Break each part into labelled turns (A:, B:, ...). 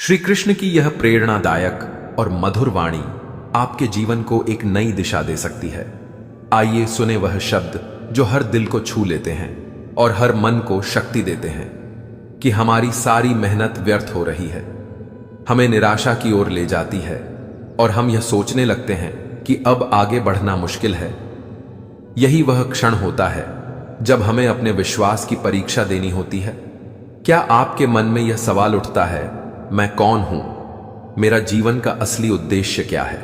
A: श्री कृष्ण की यह प्रेरणादायक और मधुर वाणी आपके जीवन को एक नई दिशा दे सकती है। आइए सुने वह शब्द जो हर दिल को छू लेते हैं और हर मन को शक्ति देते हैं कि हमारी सारी मेहनत व्यर्थ हो रही है, हमें निराशा की ओर ले जाती है और हम यह सोचने लगते हैं कि अब आगे बढ़ना मुश्किल है। यही वह क्षण होता है जब हमें अपने विश्वास की परीक्षा देनी होती है। क्या आपके मन में यह सवाल उठता है, मैं कौन हूं? मेरा जीवन का असली उद्देश्य क्या है?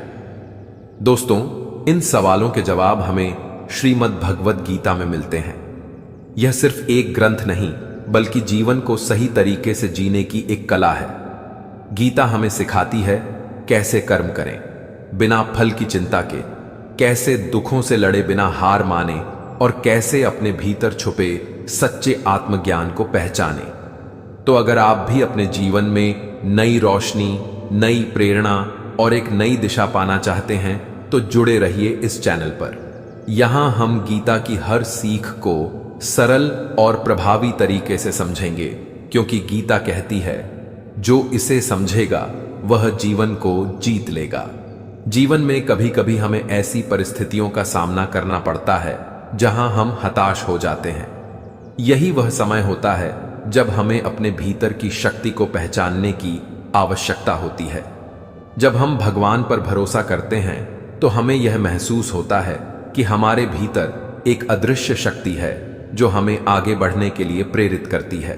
A: दोस्तों, इन सवालों के जवाब हमें श्रीमद् भगवद गीता में मिलते हैं। यह सिर्फ एक ग्रंथ नहीं, बल्कि जीवन को सही तरीके से जीने की एक कला है। गीता हमें सिखाती है कैसे कर्म करें बिना फल की चिंता के, कैसे दुखों से लड़े बिना हार माने और कैसे अपने भीतर छुपे सच्चे आत्मज्ञान को पहचाने। तो अगर आप भी अपने जीवन में नई रोशनी, नई प्रेरणा और एक नई दिशा पाना चाहते हैं तो जुड़े रहिए इस चैनल पर। यहां हम गीता की हर सीख को सरल और प्रभावी तरीके से समझेंगे, क्योंकि गीता कहती है जो इसे समझेगा वह जीवन को जीत लेगा। जीवन में कभी कभी हमें ऐसी परिस्थितियों का सामना करना पड़ता है जहां हम हताश हो जाते हैं। यही वह समय होता है जब हमें अपने भीतर की शक्ति को पहचानने की आवश्यकता होती है। जब हम भगवान पर भरोसा करते हैं तो हमें यह महसूस होता है कि हमारे भीतर एक अदृश्य शक्ति है जो हमें आगे बढ़ने के लिए प्रेरित करती है।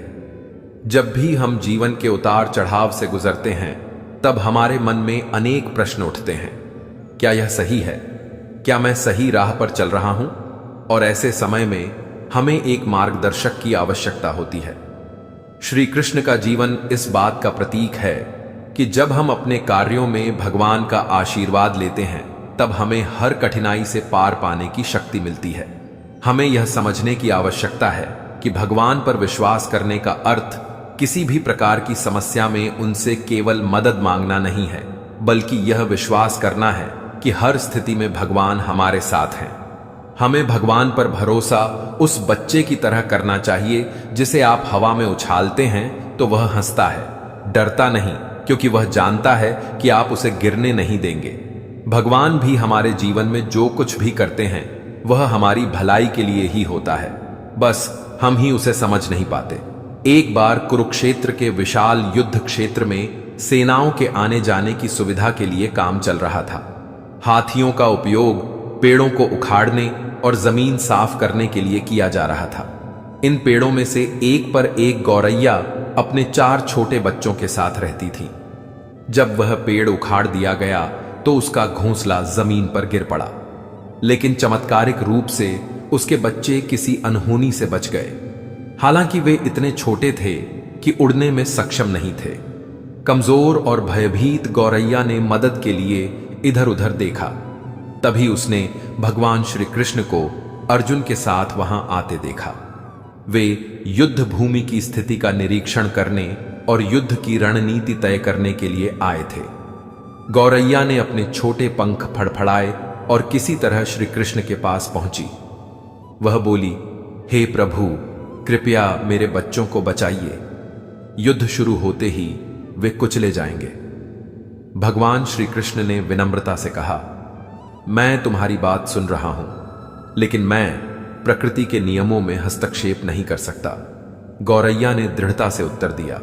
A: जब भी हम जीवन के उतार चढ़ाव से गुजरते हैं तब हमारे मन में अनेक प्रश्न उठते हैं। क्या यह सही है? क्या मैं सही राह पर चल रहा हूं? और ऐसे समय में हमें एक मार्गदर्शक की आवश्यकता होती है। श्री कृष्ण का जीवन इस बात का प्रतीक है कि जब हम अपने कार्यों में भगवान का आशीर्वाद लेते हैं तब हमें हर कठिनाई से पार पाने की शक्ति मिलती है। हमें यह समझने की आवश्यकता है कि भगवान पर विश्वास करने का अर्थ किसी भी प्रकार की समस्या में उनसे केवल मदद मांगना नहीं है, बल्कि यह विश्वास करना है कि हर स्थिति में भगवान हमारे साथ हैं। हमें भगवान पर भरोसा उस बच्चे की तरह करना चाहिए जिसे आप हवा में उछालते हैं तो वह हंसता है, डरता नहीं, क्योंकि वह जानता है कि आप उसे गिरने नहीं देंगे। भगवान भी हमारे जीवन में जो कुछ भी करते हैं वह हमारी भलाई के लिए ही होता है, बस हम ही उसे समझ नहीं पाते। एक बार कुरुक्षेत्र के विशाल युद्ध क्षेत्र में सेनाओं के आने जाने की सुविधा के लिए काम चल रहा था। हाथियों का उपयोग पेड़ों को उखाड़ने और जमीन साफ करने के लिए किया जा रहा था। इन पेड़ों में से एक पर एक गौरैया अपने 4 छोटे बच्चों के साथ रहती थी। जब वह पेड़ उखाड़ दिया गया तो उसका घोंसला जमीन पर गिर पड़ा, लेकिन चमत्कारिक रूप से उसके बच्चे किसी अनहोनी से बच गए। हालांकि वे इतने छोटे थे कि उड़ने में सक्षम नहीं थे। कमजोर और भयभीत गौरैया ने मदद के लिए इधर उधर देखा। तभी उसने भगवान श्री कृष्ण को अर्जुन के साथ वहां आते देखा। वे युद्ध भूमि की स्थिति का निरीक्षण करने और युद्ध की रणनीति तय करने के लिए आए थे। गौरैया ने अपने छोटे पंख फड़फड़ाए और किसी तरह श्री कृष्ण के पास पहुंची। वह बोली, हे प्रभु, कृपया मेरे बच्चों को बचाइए। युद्ध शुरू होते ही वे कुचले जाएंगे। भगवान श्री कृष्ण ने विनम्रता से कहा, मैं तुम्हारी बात सुन रहा हूं, लेकिन मैं प्रकृति के नियमों में हस्तक्षेप नहीं कर सकता। गौरैया ने दृढ़ता से उत्तर दिया,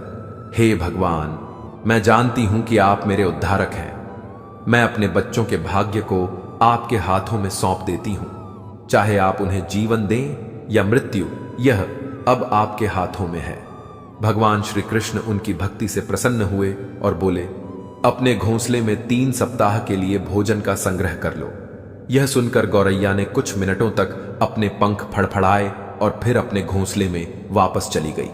A: हे भगवान, मैं जानती हूं कि आप मेरे उद्धारक हैं। मैं अपने बच्चों के भाग्य को आपके हाथों में सौंप देती हूं। चाहे आप उन्हें जीवन दें या मृत्यु, यह अब आपके हाथों में है। भगवान श्री कृष्ण उनकी भक्ति से प्रसन्न हुए और बोले, अपने घोंसले में 3 सप्ताह के लिए भोजन का संग्रह कर लो। यह सुनकर गौरैया ने कुछ मिनटों तक अपने पंख फड़फड़ाए और फिर अपने घोंसले में वापस चली गई।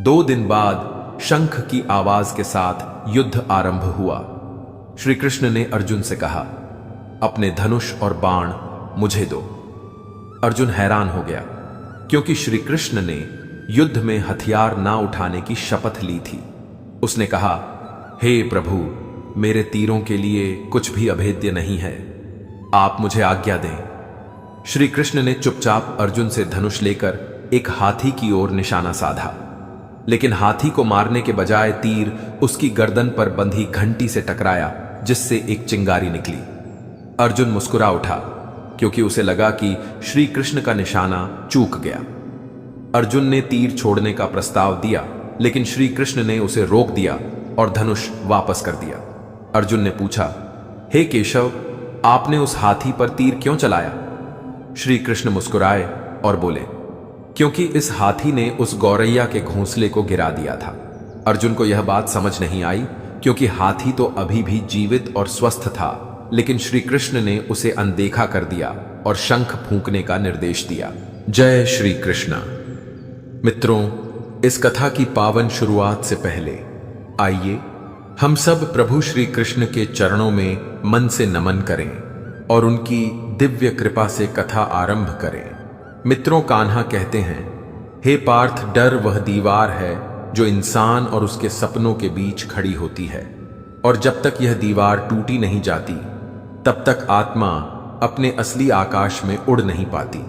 A: 2 दिन बाद शंख की आवाज के साथ युद्ध आरंभ हुआ। श्री कृष्ण ने अर्जुन से कहा, अपने धनुष और बाण मुझे दो। अर्जुन हैरान हो गया, क्योंकि श्री कृष्ण ने युद्ध में हथियार ना उठाने की शपथ ली थी। उसने कहा, हे प्रभु, मेरे तीरों के लिए कुछ भी अभेद्य नहीं है, आप मुझे आज्ञा दें। श्री कृष्ण ने चुपचाप अर्जुन से धनुष लेकर एक हाथी की ओर निशाना साधा। लेकिन हाथी को मारने के बजाय तीर उसकी गर्दन पर बंधी घंटी से टकराया, जिससे एक चिंगारी निकली। अर्जुन मुस्कुरा उठा, क्योंकि उसे लगा कि श्री कृष्ण का निशाना चूक गया। अर्जुन ने तीर छोड़ने का प्रस्ताव दिया, लेकिन श्री कृष्ण ने उसे रोक दिया और धनुष वापस कर दिया। अर्जुन ने पूछा, हे केशव, आपने उस हाथी पर तीर क्यों चलाया? श्री कृष्ण मुस्कुराए और बोले, क्योंकि इस हाथी ने उस गौरैया के घोंसले को गिरा दिया था। अर्जुन को यह बात समझ नहीं आई, क्योंकि हाथी तो अभी भी जीवित और स्वस्थ था, लेकिन श्री कृष्ण ने उसे अनदेखा कर दिया और शंख फूंकने का निर्देश दिया। जय श्री कृष्ण। मित्रों, इस कथा की पावन शुरुआत से पहले आइए हम सब प्रभु श्री कृष्ण के चरणों में मन से नमन करें और उनकी दिव्य कृपा से कथा आरंभ करें। मित्रों, कान्हा कहते हैं, हे पार्थ, डर वह दीवार है जो इंसान और उसके सपनों के बीच खड़ी होती है, और जब तक यह दीवार टूटी नहीं जाती तब तक आत्मा अपने असली आकाश में उड़ नहीं पाती।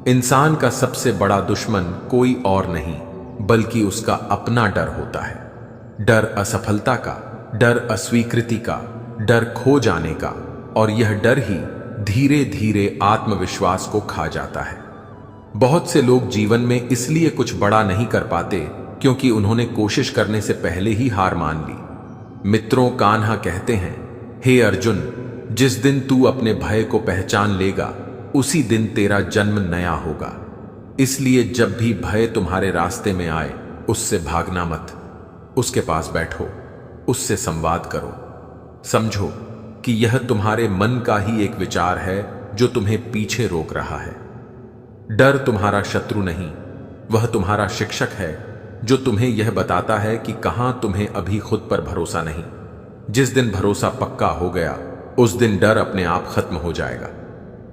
A: इंसान का सबसे बड़ा दुश्मन कोई और नहीं बल्कि उसका अपना डर होता है। डर असफलता का, डर अस्वीकृति का, डर खो जाने का, और यह डर ही धीरे धीरे आत्मविश्वास को खा जाता है। बहुत से लोग जीवन में इसलिए कुछ बड़ा नहीं कर पाते क्योंकि उन्होंने कोशिश करने से पहले ही हार मान ली। मित्रों, कान्हा कहते हैं, हे अर्जुन, जिस दिन तू अपने भय को पहचान लेगा उसी दिन तेरा जन्म नया होगा। इसलिए जब भी भय तुम्हारे रास्ते में आए उससे भागना मत, उसके पास बैठो, उससे संवाद करो। समझो कि यह तुम्हारे मन का ही एक विचार है जो तुम्हें पीछे रोक रहा है। डर तुम्हारा शत्रु नहीं, वह तुम्हारा शिक्षक है जो तुम्हें यह बताता है कि कहां तुम्हें अभी खुद पर भरोसा नहीं। जिस दिन भरोसा पक्का हो गया उस दिन डर अपने आप खत्म हो जाएगा।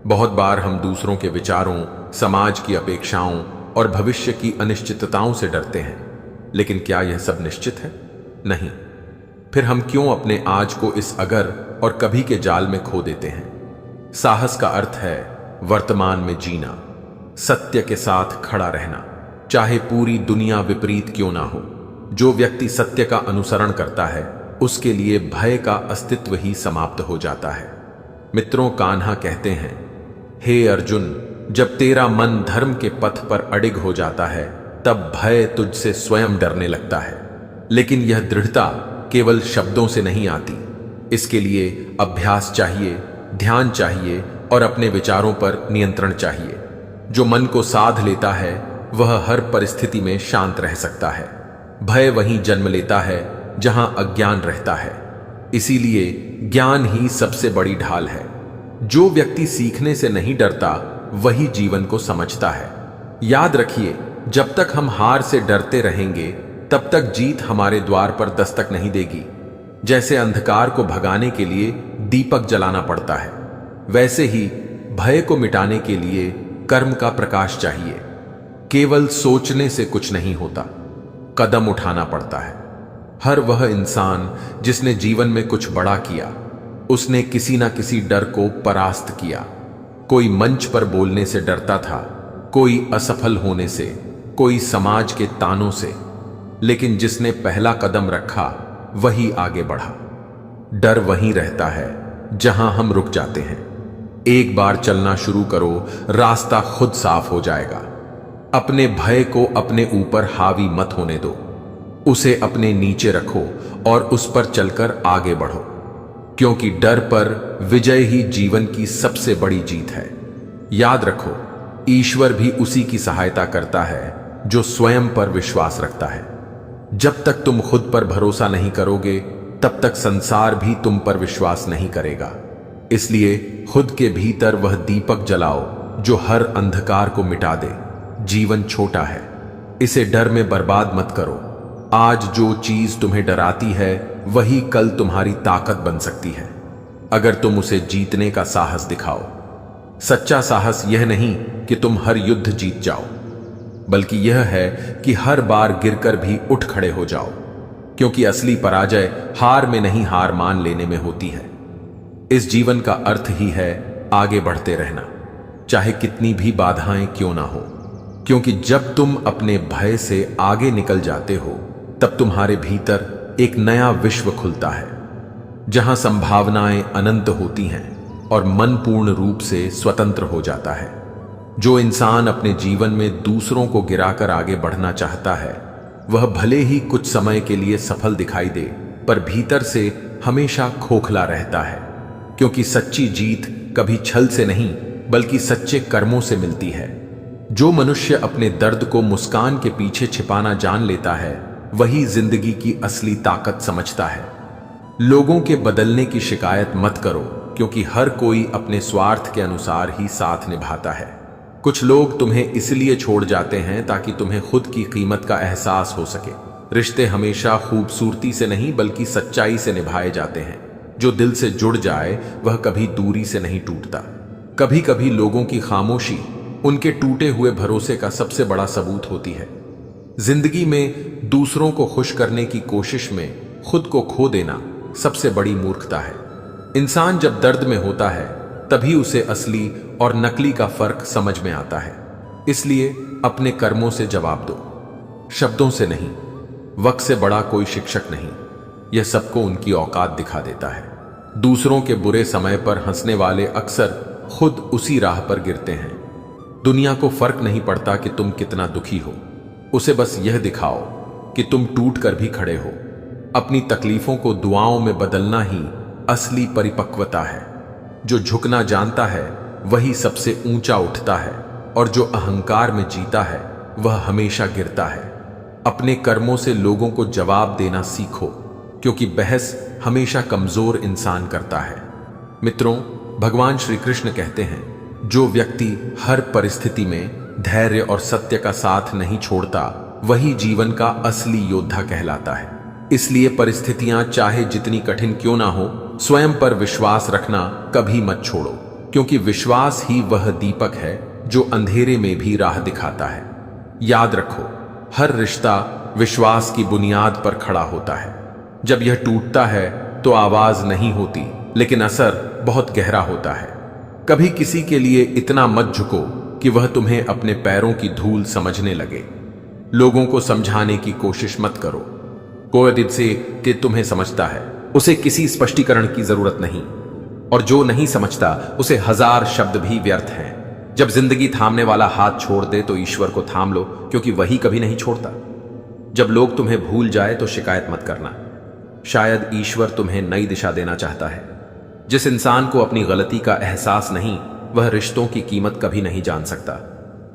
A: बहुत बार हम दूसरों के विचारों, समाज की अपेक्षाओं और भविष्य की अनिश्चितताओं से डरते हैं, लेकिन क्या यह सब निश्चित है? नहीं। फिर हम क्यों अपने आज को इस अगर और कभी के जाल में खो देते हैं? साहस का अर्थ है वर्तमान में जीना, सत्य के साथ खड़ा रहना, चाहे पूरी दुनिया विपरीत क्यों ना हो। जो व्यक्ति सत्य का अनुसरण करता है उसके लिए भय का अस्तित्व ही समाप्त हो जाता है। मित्रों, कान्हा कहते हैं, हे अर्जुन, जब तेरा मन धर्म के पथ पर अडिग हो जाता है तब भय तुझसे स्वयं डरने लगता है। लेकिन यह दृढ़ता केवल शब्दों से नहीं आती, इसके लिए अभ्यास चाहिए, ध्यान चाहिए और अपने विचारों पर नियंत्रण चाहिए। जो मन को साध लेता है वह हर परिस्थिति में शांत रह सकता है। भय वहीं जन्म लेता है जहां अज्ञान रहता है, इसीलिए ज्ञान ही सबसे बड़ी ढाल है। जो व्यक्ति सीखने से नहीं डरता वही जीवन को समझता है। याद रखिए, जब तक हम हार से डरते रहेंगे तब तक जीत हमारे द्वार पर दस्तक नहीं देगी। जैसे अंधकार को भगाने के लिए दीपक जलाना पड़ता है, वैसे ही भय को मिटाने के लिए कर्म का प्रकाश चाहिए। केवल सोचने से कुछ नहीं होता, कदम उठाना पड़ता है। हर वह इंसान जिसने जीवन में कुछ बड़ा किया, उसने किसी ना किसी डर को परास्त किया। कोई मंच पर बोलने से डरता था, कोई असफल होने से, कोई समाज के तानों से, लेकिन जिसने पहला कदम रखा वही आगे बढ़ा। डर वहीं रहता है जहां हम रुक जाते हैं। एक बार चलना शुरू करो, रास्ता खुद साफ हो जाएगा। अपने भय को अपने ऊपर हावी मत होने दो, उसे अपने नीचे रखो और उस पर चलकर आगे बढ़ो, क्योंकि डर पर विजय ही जीवन की सबसे बड़ी जीत है। याद रखो, ईश्वर भी उसी की सहायता करता है जो स्वयं पर विश्वास रखता है। जब तक तुम खुद पर भरोसा नहीं करोगे तब तक संसार भी तुम पर विश्वास नहीं करेगा। इसलिए खुद के भीतर वह दीपक जलाओ जो हर अंधकार को मिटा दे। जीवन छोटा है, इसे डर में बर्बाद मत करो। आज जो चीज तुम्हें डराती है वही कल तुम्हारी ताकत बन सकती है, अगर तुम उसे जीतने का साहस दिखाओ। सच्चा साहस यह नहीं कि तुम हर युद्ध जीत जाओ, बल्कि यह है कि हर बार गिरकर भी उठ खड़े हो जाओ, क्योंकि असली पराजय हार में नहीं, हार मान लेने में होती है। इस जीवन का अर्थ ही है आगे बढ़ते रहना, चाहे कितनी भी बाधाएं क्यों ना हो। क्योंकि जब तुम अपने भय से आगे निकल जाते हो तब तुम्हारे भीतर एक नया विश्व खुलता है, जहां संभावनाएं अनंत होती हैं और मन पूर्ण रूप से स्वतंत्र हो जाता है। जो इंसान अपने जीवन में दूसरों को गिराकर आगे बढ़ना चाहता है, वह भले ही कुछ समय के लिए सफल दिखाई दे, पर भीतर से हमेशा खोखला रहता है, क्योंकि सच्ची जीत कभी छल से नहीं बल्कि सच्चे कर्मों से मिलती है। जो मनुष्य अपने दर्द को मुस्कान के पीछे छिपाना जान लेता है, वही जिंदगी की असली ताकत समझता है। लोगों के बदलने की शिकायत मत करो, क्योंकि हर कोई अपने स्वार्थ के अनुसार ही साथ निभाता है। कुछ लोग तुम्हें इसलिए छोड़ जाते हैं ताकि तुम्हें खुद की कीमत का एहसास हो सके। रिश्ते हमेशा खूबसूरती से नहीं बल्कि सच्चाई से निभाए जाते हैं। जो दिल से जुड़ जाए वह कभी दूरी से नहीं टूटता। कभी कभी लोगों की खामोशी उनके टूटे हुए भरोसे का सबसे बड़ा सबूत होती है। जिंदगी में दूसरों को खुश करने की कोशिश में खुद को खो देना सबसे बड़ी मूर्खता है। इंसान जब दर्द में होता है तभी उसे असली और नकली का फर्क समझ में आता है। इसलिए अपने कर्मों से जवाब दो, शब्दों से नहीं। वक्त से बड़ा कोई शिक्षक नहीं, यह सबको उनकी औकात दिखा देता है। दूसरों के बुरे समय पर हंसने वाले अक्सर खुद उसी राह पर गिरते हैं। दुनिया को फर्क नहीं पड़ता कि तुम कितना दुखी हो, उसे बस यह दिखाओ कि तुम टूट कर भी खड़े हो। अपनी तकलीफों को दुआओं में बदलना ही असली परिपक्वता है। जो झुकना जानता है वही सबसे ऊंचा उठता है, और जो अहंकार में जीता है वह हमेशा गिरता है। अपने कर्मों से लोगों को जवाब देना सीखो, क्योंकि बहस हमेशा कमजोर इंसान करता है। मित्रों, भगवान श्री कृष्ण कहते हैं, जो व्यक्ति हर परिस्थिति में धैर्य और सत्य का साथ नहीं छोड़ता, वही जीवन का असली योद्धा कहलाता है। इसलिए परिस्थितियां चाहे जितनी कठिन क्यों ना हो, स्वयं पर विश्वास रखना कभी मत छोड़ो, क्योंकि विश्वास ही वह दीपक है जो अंधेरे में भी राह दिखाता है। याद रखो, हर रिश्ता विश्वास की बुनियाद पर खड़ा होता है। जब यह टूटता है तो आवाज नहीं होती, लेकिन असर बहुत गहरा होता है। कभी किसी के लिए इतना मत झुको कि वह तुम्हें अपने पैरों की धूल समझने लगे। लोगों को समझाने की कोशिश मत करो। कोई दिल से कि तुम्हें समझता है, उसे किसी स्पष्टीकरण की जरूरत नहीं, और जो नहीं समझता उसे हजार शब्द भी व्यर्थ हैं। जब जिंदगी थामने वाला हाथ छोड़ दे तो ईश्वर को थाम लो, क्योंकि वही कभी नहीं छोड़ता। जब लोग तुम्हें भूल जाए तो शिकायत मत करना, शायद ईश्वर तुम्हें नई दिशा देना चाहता है। जिस इंसान को अपनी गलती का एहसास नहीं, वह रिश्तों की कीमत कभी नहीं जान सकता।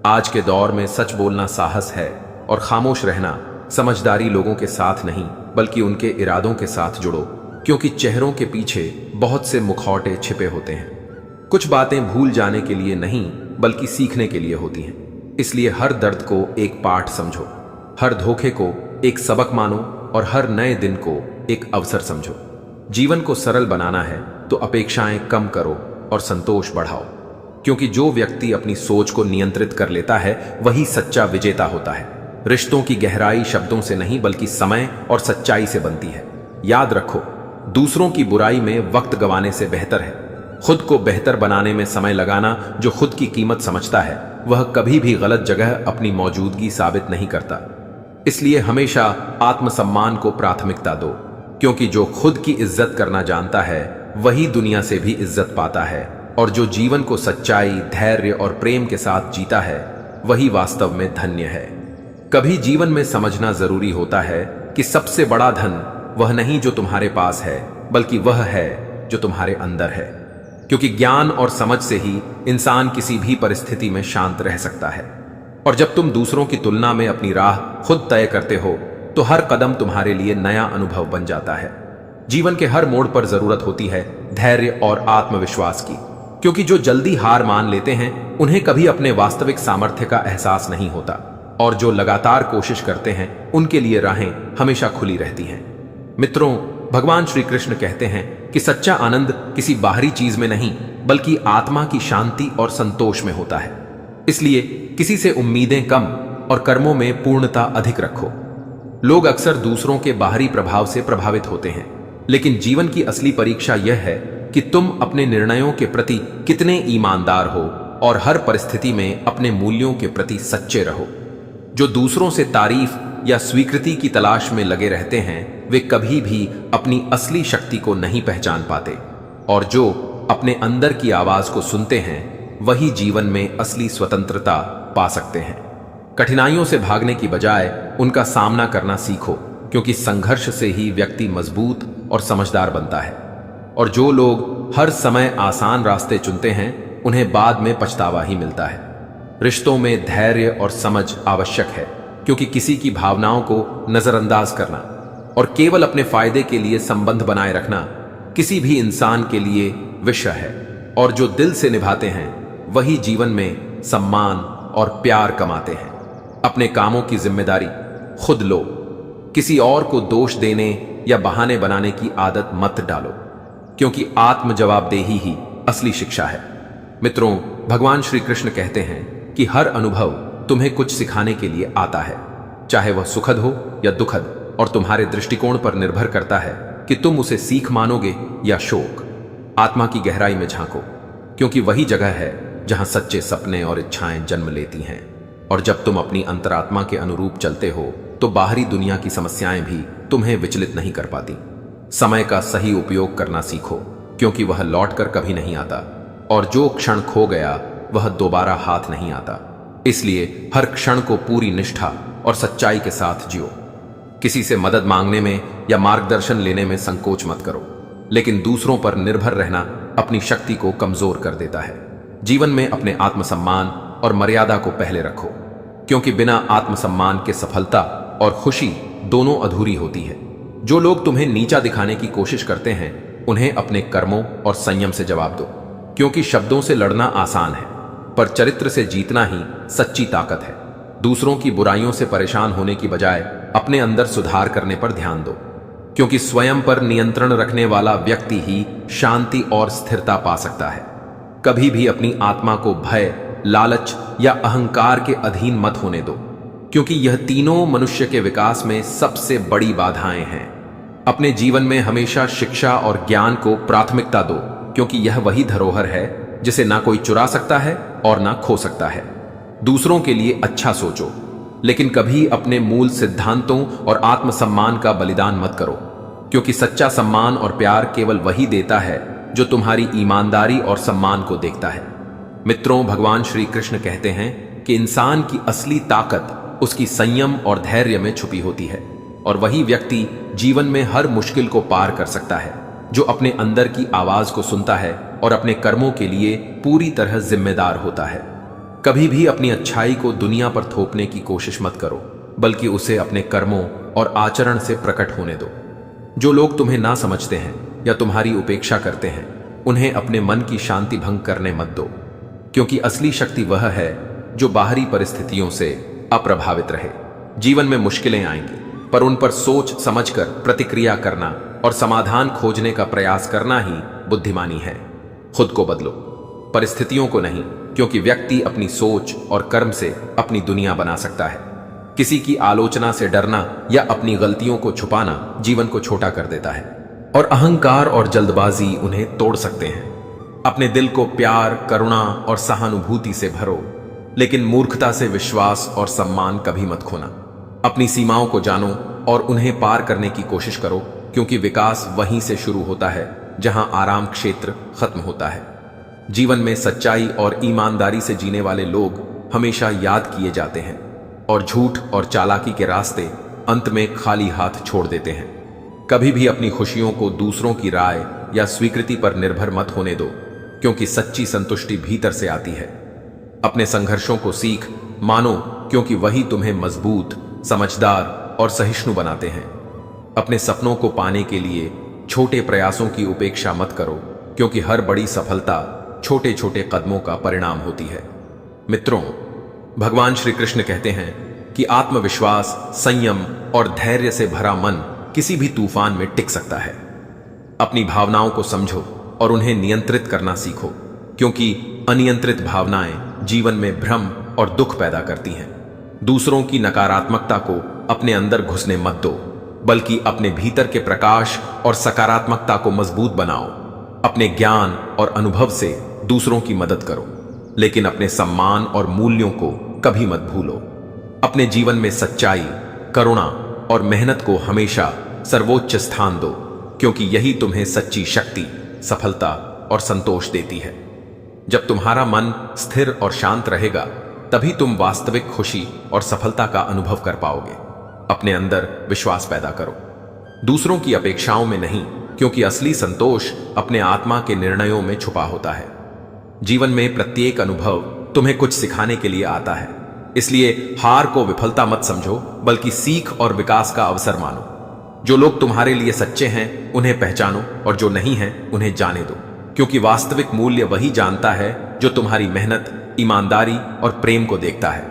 A: आज के दौर में सच बोलना साहस है, और खामोश रहना समझदारी। लोगों के साथ नहीं बल्कि उनके इरादों के साथ जुड़ो, क्योंकि चेहरों के पीछे बहुत से मुखौटे छिपे होते हैं। कुछ बातें भूल जाने के लिए नहीं बल्कि सीखने के लिए होती हैं। इसलिए हर दर्द को एक पाठ समझो, हर धोखे को एक सबक मानो, और हर नए दिन को एक अवसर समझो। जीवन को सरल बनाना है तो अपेक्षाएं कम करो और संतोष बढ़ाओ, क्योंकि जो व्यक्ति अपनी सोच को नियंत्रित कर लेता है वही सच्चा विजेता होता है। रिश्तों की गहराई शब्दों से नहीं बल्कि समय और सच्चाई से बनती है। याद रखो, दूसरों की बुराई में वक्त गंवाने से बेहतर है खुद को बेहतर बनाने में समय लगाना। जो खुद की कीमत समझता है वह कभी भी गलत जगह अपनी मौजूदगी साबित नहीं करता। इसलिए हमेशा आत्मसम्मान को प्राथमिकता दो, क्योंकि जो खुद की इज्जत करना जानता है वही दुनिया से भी इज्जत पाता है, और जो जीवन को सच्चाई, धैर्य और प्रेम के साथ जीता है वही वास्तव में धन्य है। कभी जीवन में समझना जरूरी होता है कि सबसे बड़ा धन वह नहीं जो तुम्हारे पास है, बल्कि वह है जो तुम्हारे अंदर है, क्योंकि ज्ञान और समझ से ही इंसान किसी भी परिस्थिति में शांत रह सकता है। और जब तुम दूसरों की तुलना में अपनी राह खुद तय करते हो तो हर कदम तुम्हारे लिए नया अनुभव बन जाता है। जीवन के हर मोड़ पर जरूरत होती है धैर्य और आत्मविश्वास की, क्योंकि जो जल्दी हार मान लेते हैं उन्हें कभी अपने वास्तविक सामर्थ्य का एहसास नहीं होता, और जो लगातार कोशिश करते हैं उनके लिए राहें हमेशा खुली रहती हैं। मित्रों, भगवान श्री कृष्ण कहते हैं कि सच्चा आनंद किसी बाहरी चीज में नहीं बल्कि आत्मा की शांति और संतोष में होता है। इसलिए किसी से उम्मीदें कम और कर्मों में पूर्णता अधिक रखो। लोग अक्सर दूसरों के बाहरी प्रभाव से प्रभावित होते हैं, लेकिन जीवन की असली परीक्षा यह है कि तुम अपने निर्णयों के प्रति कितने ईमानदार हो और हर परिस्थिति में अपने मूल्यों के प्रति सच्चे रहो। जो दूसरों से तारीफ या स्वीकृति की तलाश में लगे रहते हैं, वे कभी भी अपनी असली शक्ति को नहीं पहचान पाते, और जो अपने अंदर की आवाज को सुनते हैं, वही जीवन में असली स्वतंत्रता पा सकते हैं। कठिनाइयों से भागने की बजाय उनका सामना करना सीखो, क्योंकि संघर्ष से ही व्यक्ति मजबूत और समझदार बनता है। और जो लोग हर समय आसान रास्ते चुनते हैं, उन्हें बाद में पछतावा ही मिलता है। रिश्तों में धैर्य और समझ आवश्यक है, क्योंकि किसी की भावनाओं को नजरअंदाज करना और केवल अपने फायदे के लिए संबंध बनाए रखना किसी भी इंसान के लिए विषय है। और जो दिल से निभाते हैं, वही जीवन में सम्मान और प्यार कमाते हैं। अपने कामों की जिम्मेदारी खुद लो। किसी और को दोष देने या बहाने बनाने की आदत मत डालो, क्योंकि आत्म जवाबदेही ही असली शिक्षा है। मित्रों, भगवान श्री कृष्ण कहते हैं कि हर अनुभव तुम्हें कुछ सिखाने के लिए आता है, चाहे वह सुखद हो या दुखद, और तुम्हारे दृष्टिकोण पर निर्भर करता है कि तुम उसे सीख मानोगे या शोक। आत्मा की गहराई में झांको, क्योंकि वही जगह है जहां सच्चे सपने और इच्छाएं जन्म लेती हैं। और जब तुम अपनी अंतरात्मा के अनुरूप चलते हो, तो बाहरी दुनिया की समस्याएं भी तुम्हें विचलित नहीं कर पाती। समय का सही उपयोग करना सीखो, क्योंकि वह लौटकर कभी नहीं आता, और जो क्षण खो गया वह दोबारा हाथ नहीं आता। इसलिए हर क्षण को पूरी निष्ठा और सच्चाई के साथ जियो। किसी से मदद मांगने में या मार्गदर्शन लेने में संकोच मत करो, लेकिन दूसरों पर निर्भर रहना अपनी शक्ति को कमजोर कर देता है। जीवन में अपने आत्मसम्मान और मर्यादा को पहले रखो, क्योंकि बिना आत्मसम्मान के सफलता और खुशी दोनों अधूरी होती है। जो लोग तुम्हें नीचा दिखाने की कोशिश करते हैं, उन्हें अपने कर्मों और संयम से जवाब दो, क्योंकि शब्दों से लड़ना आसान है, पर चरित्र से जीतना ही सच्ची ताकत है। दूसरों की बुराइयों से परेशान होने की बजाय अपने अंदर सुधार करने पर ध्यान दो, क्योंकि स्वयं पर नियंत्रण रखने वाला व्यक्ति ही शांति और स्थिरता पा सकता है। कभी भी अपनी आत्मा को भय, लालच या अहंकार के अधीन मत होने दो, क्योंकि यह तीनों मनुष्य के विकास में सबसे बड़ी बाधाएं हैं। अपने जीवन में हमेशा शिक्षा और ज्ञान को प्राथमिकता दो, क्योंकि यह वही धरोहर है जिसे ना कोई चुरा सकता है और ना खो सकता है। दूसरों के लिए अच्छा सोचो, लेकिन कभी अपने मूल सिद्धांतों और आत्मसम्मान का बलिदान मत करो, क्योंकि सच्चा सम्मान और प्यार केवल वही देता है जो तुम्हारी ईमानदारी और सम्मान को देखता है। मित्रों, भगवान श्री कृष्ण कहते हैं कि इंसान की असली ताकत उसकी संयम और धैर्य में छुपी होती है, और वही व्यक्ति जीवन में हर मुश्किल को पार कर सकता है जो अपने अंदर की आवाज को सुनता है और अपने कर्मों के लिए पूरी तरह जिम्मेदार होता है। कभी भी अपनी अच्छाई को दुनिया पर थोपने की कोशिश मत करो, बल्कि उसे अपने कर्मों और आचरण से प्रकट होने दो। जो लोग तुम्हें ना समझते हैं या तुम्हारी उपेक्षा करते हैं, उन्हें अपने मन की शांति भंग करने मत दो, क्योंकि असली शक्ति वह है जो बाहरी परिस्थितियों से अप्रभावित रहे। जीवन में मुश्किलें आएंगी, पर उन पर सोच समझकर प्रतिक्रिया करना और समाधान खोजने का प्रयास करना ही बुद्धिमानी है। खुद को बदलो, परिस्थितियों को नहीं, क्योंकि व्यक्ति अपनी सोच और कर्म से अपनी दुनिया बना सकता है। किसी की आलोचना से डरना या अपनी गलतियों को छुपाना जीवन को छोटा कर देता है, और अहंकार और जल्दबाजी उन्हें तोड़ सकते हैं। अपने दिल को प्यार, करुणा और सहानुभूति से भरो, लेकिन मूर्खता से विश्वास और सम्मान कभी मत खोना। अपनी सीमाओं को जानो और उन्हें पार करने की कोशिश करो, क्योंकि विकास वहीं से शुरू होता है जहां आराम क्षेत्र खत्म होता है। जीवन में सच्चाई और ईमानदारी से जीने वाले लोग हमेशा याद किए जाते हैं, और झूठ और चालाकी के रास्ते अंत में खाली हाथ छोड़ देते हैं। कभी भी अपनी खुशियों को दूसरों की राय या स्वीकृति पर निर्भर मत होने दो, क्योंकि सच्ची संतुष्टि भीतर से आती है। अपने संघर्षों को सीख मानो, क्योंकि वही तुम्हें मजबूत, समझदार और सहिष्णु बनाते हैं। अपने सपनों को पाने के लिए छोटे प्रयासों की उपेक्षा मत करो, क्योंकि हर बड़ी सफलता छोटे छोटे कदमों का परिणाम होती है। मित्रों, भगवान श्री कृष्ण कहते हैं कि आत्मविश्वास, संयम और धैर्य से भरा मन किसी भी तूफान में टिक सकता है। अपनी भावनाओं को समझो और उन्हें नियंत्रित करना सीखो, क्योंकि अनियंत्रित भावनाएं जीवन में भ्रम और दुख पैदा करती हैं। दूसरों की नकारात्मकता को अपने अंदर घुसने मत दो, बल्कि अपने भीतर के प्रकाश और सकारात्मकता को मजबूत बनाओ। अपने ज्ञान और अनुभव से दूसरों की मदद करो, लेकिन अपने सम्मान और मूल्यों को कभी मत भूलो। अपने जीवन में सच्चाई, करुणा और मेहनत को हमेशा सर्वोच्च स्थान दो, क्योंकि यही तुम्हें सच्ची शक्ति, सफलता और संतोष देती है। जब तुम्हारा मन स्थिर और शांत रहेगा, तभी तुम वास्तविक खुशी और सफलता का अनुभव कर पाओगे। अपने अंदर विश्वास पैदा करो, दूसरों की अपेक्षाओं में नहीं, क्योंकि असली संतोष अपने आत्मा के निर्णयों में छुपा होता है। जीवन में प्रत्येक अनुभव तुम्हें कुछ सिखाने के लिए आता है, इसलिए हार को विफलता मत समझो, बल्कि सीख और विकास का अवसर मानो। जो लोग तुम्हारे लिए सच्चे हैं उन्हें पहचानो, और जो नहीं हैं उन्हें जाने दो, क्योंकि वास्तविक मूल्य वही जानता है जो तुम्हारी मेहनत, ईमानदारी और प्रेम को देखता है।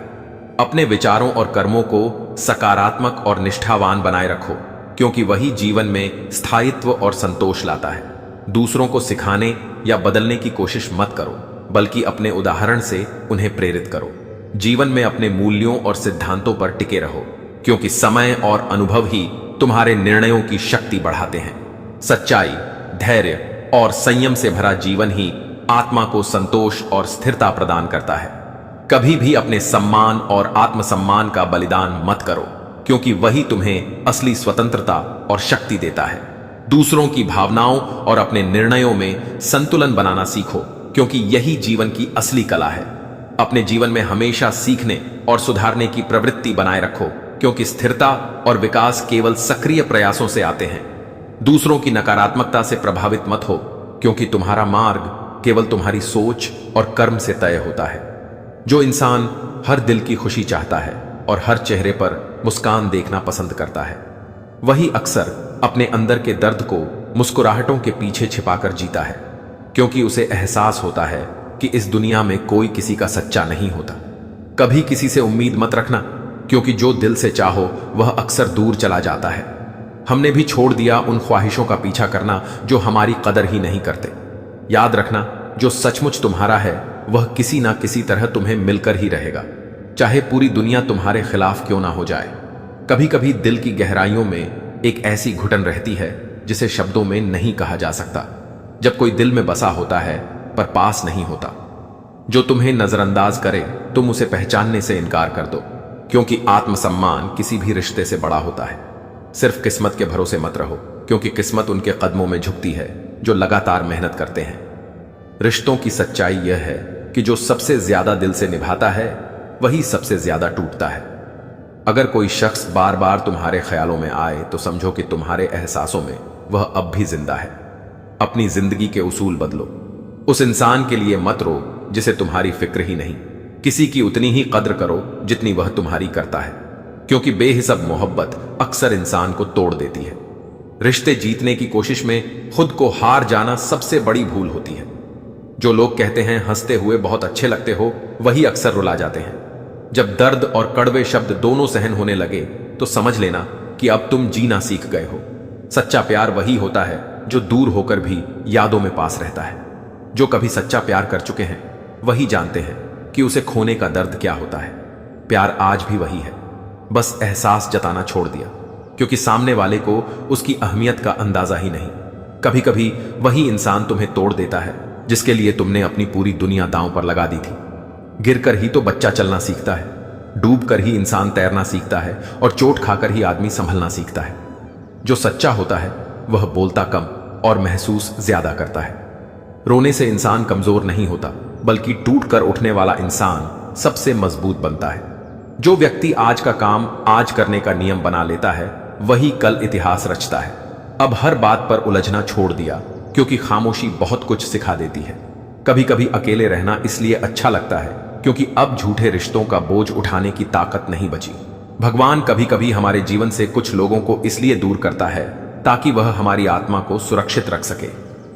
A: अपने विचारों और कर्मों को सकारात्मक और निष्ठावान बनाए रखो, क्योंकि वही जीवन में स्थायित्व और संतोष लाता है। दूसरों को सिखाने या बदलने की कोशिश मत करो, बल्कि अपने उदाहरण से उन्हें प्रेरित करो। जीवन में अपने मूल्यों और सिद्धांतों पर टिके रहो, क्योंकि समय और अनुभव ही तुम्हारे निर्णयों की शक्ति बढ़ाते हैं। सच्चाई, धैर्य और संयम से भरा जीवन ही आत्मा को संतोष और स्थिरता प्रदान करता है। कभी भी अपने सम्मान और आत्मसम्मान का बलिदान मत करो, क्योंकि वही तुम्हें असली स्वतंत्रता और शक्ति देता है। दूसरों की भावनाओं और अपने निर्णयों में संतुलन बनाना सीखो, क्योंकि यही जीवन की असली कला है। अपने जीवन में हमेशा सीखने और सुधारने की प्रवृत्ति बनाए रखो, क्योंकि स्थिरता और विकास केवल सक्रिय प्रयासों से आते हैं। दूसरों की नकारात्मकता से प्रभावित मत हो, क्योंकि तुम्हारा मार्ग केवल तुम्हारी सोच और कर्म से तय होता है। जो इंसान हर दिल की खुशी चाहता है और हर चेहरे पर मुस्कान देखना पसंद करता है, वही अक्सर अपने अंदर के दर्द को मुस्कुराहटों के पीछे छिपाकर जीता है, क्योंकि उसे एहसास होता है कि इस दुनिया में कोई किसी का सच्चा नहीं होता। कभी किसी से उम्मीद मत रखना, क्योंकि जो दिल से चाहो वह अक्सर दूर चला जाता है। हमने भी छोड़ दिया उन ख्वाहिशों का पीछा करना जो हमारी कदर ही नहीं करते। याद रखना, जो सचमुच तुम्हारा है वह किसी ना किसी तरह तुम्हें मिलकर ही रहेगा, चाहे पूरी दुनिया तुम्हारे खिलाफ क्यों ना हो जाए। कभी कभी दिल की गहराइयों में एक ऐसी घुटन रहती है जिसे शब्दों में नहीं कहा जा सकता। जब कोई दिल में बसा होता है पर पास नहीं होता। जो तुम्हें नजरअंदाज करे, तुम उसे पहचानने से इनकार कर दो, क्योंकि आत्मसम्मान किसी भी रिश्ते से बड़ा होता है। सिर्फ किस्मत के भरोसे मत रहो, क्योंकि किस्मत उनके कदमों में झुकती है जो लगातार मेहनत करते हैं। रिश्तों की सच्चाई यह है कि जो सबसे ज्यादा दिल से निभाता है वही सबसे ज्यादा टूटता है। अगर कोई शख्स बार बार तुम्हारे ख्यालों में आए तो समझो कि तुम्हारे एहसासों में वह अब भी जिंदा है। अपनी जिंदगी के उसूल बदलो। उस इंसान के लिए मत रो जिसे तुम्हारी फिक्र ही नहीं। किसी की उतनी ही कद्र करो जितनी वह तुम्हारी करता है, क्योंकि बेहिसाब मोहब्बत अक्सर इंसान को तोड़ देती है। रिश्ते जीतने की कोशिश में खुद को हार जाना सबसे बड़ी भूल होती है। जो लोग कहते हैं हंसते हुए बहुत अच्छे लगते हो, वही अक्सर रुला जाते हैं। जब दर्द और कड़वे शब्द दोनों सहन होने लगे तो समझ लेना कि अब तुम जीना सीख गए हो। सच्चा प्यार वही होता है जो दूर होकर भी यादों में पास रहता है। जो कभी सच्चा प्यार कर चुके हैं वही जानते हैं कि उसे खोने का दर्द क्या होता है। प्यार आज भी वही है, बस एहसास जताना छोड़ दिया, क्योंकि सामने वाले को उसकी अहमियत का अंदाजा ही नहीं। कभी कभी वही इंसान तुम्हें तोड़ देता है जिसके लिए तुमने अपनी पूरी दुनिया दांव पर लगा दी थी। गिरकर ही तो बच्चा चलना सीखता है, डूबकर ही इंसान तैरना सीखता है, और चोट खाकर ही आदमी संभलना सीखता है। जो सच्चा होता है वह बोलता कम और महसूस ज्यादा करता है। रोने से इंसान कमजोर नहीं होता, बल्कि टूटकर उठने वाला इंसान सबसे मजबूत बनता है। जो व्यक्ति आज का काम आज करने का नियम बना लेता है वही कल इतिहास रचता है। अब हर बात पर उलझना छोड़ दिया, क्योंकि खामोशी बहुत कुछ सिखा देती है। कभी कभी अकेले रहना इसलिए अच्छा लगता है क्योंकि अब झूठे रिश्तों का बोझ उठाने की ताकत नहीं बची। भगवान कभी कभी हमारे जीवन से कुछ लोगों को इसलिए दूर करता है ताकि वह हमारी आत्मा को सुरक्षित रख सके।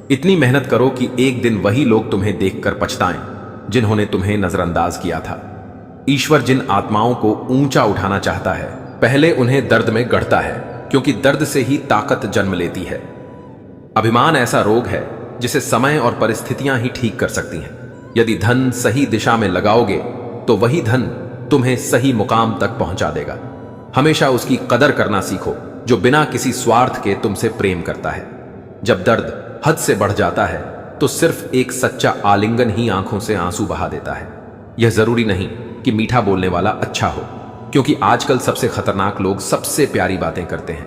A: इतनी मेहनत करो कि एक दिन वही लोग तुम्हें देखकर पछताएं जिन्होंने तुम्हें नजरअंदाज किया था। ईश्वर जिन आत्माओं को ऊंचा उठाना चाहता है पहले उन्हें दर्द में गढ़ता है, क्योंकि दर्द से ही ताकत जन्म लेती है। अभिमान ऐसा रोग है जिसे समय और परिस्थितियां ही ठीक कर सकती हैं। यदि धन सही दिशा में लगाओगे तो वही धन तुम्हें सही मुकाम तक पहुंचा देगा। हमेशा उसकी कदर करना सीखो जो बिना किसी स्वार्थ के तुमसे प्रेम करता है। जब दर्द हद से बढ़ जाता है तो सिर्फ एक सच्चा आलिंगन ही आंखों से आंसू बहा देता है। यह जरूरी नहीं कि मीठा बोलने वाला अच्छा हो, क्योंकि आजकल सबसे खतरनाक लोग सबसे प्यारी बातें करते हैं।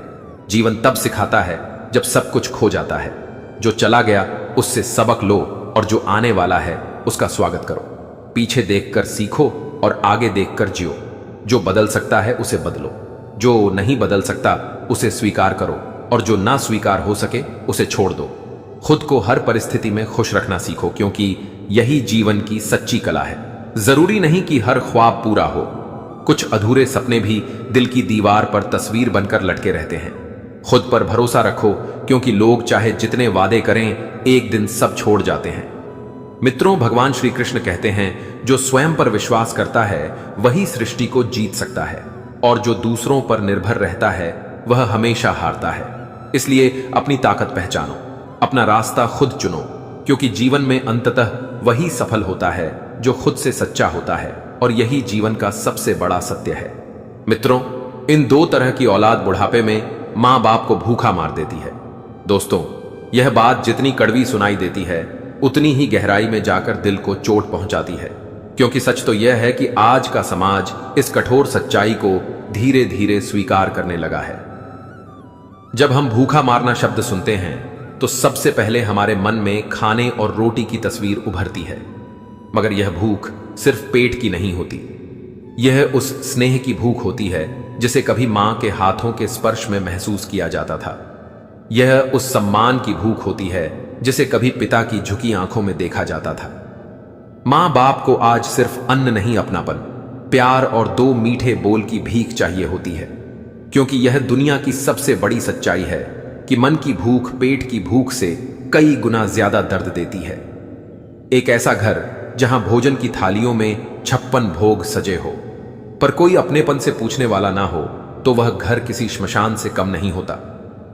A: जीवन तब सिखाता है जब सब कुछ खो जाता है। जो चला गया उससे सबक लो, और जो आने वाला है उसका स्वागत करो। पीछे देखकर सीखो और आगे देखकर जियो। जो बदल सकता है उसे बदलो, जो नहीं बदल सकता उसे स्वीकार करो, और जो ना स्वीकार हो सके उसे छोड़ दो। खुद को हर परिस्थिति में खुश रखना सीखो, क्योंकि यही जीवन की सच्ची कला है। जरूरी नहीं कि हर ख्वाब पूरा हो, कुछ अधूरे सपने भी दिल की दीवार पर तस्वीर बनकर लटके रहते हैं। खुद पर भरोसा रखो, क्योंकि लोग चाहे जितने वादे करें, एक दिन सब छोड़ जाते हैं। मित्रों, भगवान श्री कृष्ण कहते हैं, जो स्वयं पर विश्वास करता है वही सृष्टि को जीत सकता है, और जो दूसरों पर निर्भर रहता है वह हमेशा हारता है। इसलिए अपनी ताकत पहचानो, अपना रास्ता खुद चुनो, क्योंकि जीवन में अंततः वही सफल होता है जो खुद से सच्चा होता है, और यही जीवन का सबसे बड़ा सत्य है। मित्रों, इन दो तरह की औलाद बुढ़ापे में मां बाप को भूखा मार देती है। दोस्तों, यह बात जितनी कड़वी सुनाई देती है, उतनी ही गहराई में जाकर दिल को चोट पहुंचाती है, क्योंकि सच तो यह है कि आज का समाज इस कठोर सच्चाई को धीरे धीरे स्वीकार करने लगा है। जब हम भूखा मारना शब्द सुनते हैं तो सबसे पहले हमारे मन में खाने और रोटी की तस्वीर उभरती है। मगर यह भूख सिर्फ पेट की नहीं होती, यह उस स्नेह की भूख होती है जिसे कभी मां के हाथों के स्पर्श में महसूस किया जाता था। यह उस सम्मान की भूख होती है जिसे कभी पिता की झुकी आंखों में देखा जाता था। मां बाप को आज सिर्फ अन्न नहीं, अपनापन, प्यार और दो मीठे बोल की भीख चाहिए होती है, क्योंकि यह दुनिया की सबसे बड़ी सच्चाई है कि मन की भूख पेट की भूख से कई गुना ज्यादा दर्द देती है। एक ऐसा घर जहां भोजन की थालियों में 56 भोग सजे हो, पर कोई अपनेपन से पूछने वाला ना हो, तो वह घर किसी श्मशान से कम नहीं होता।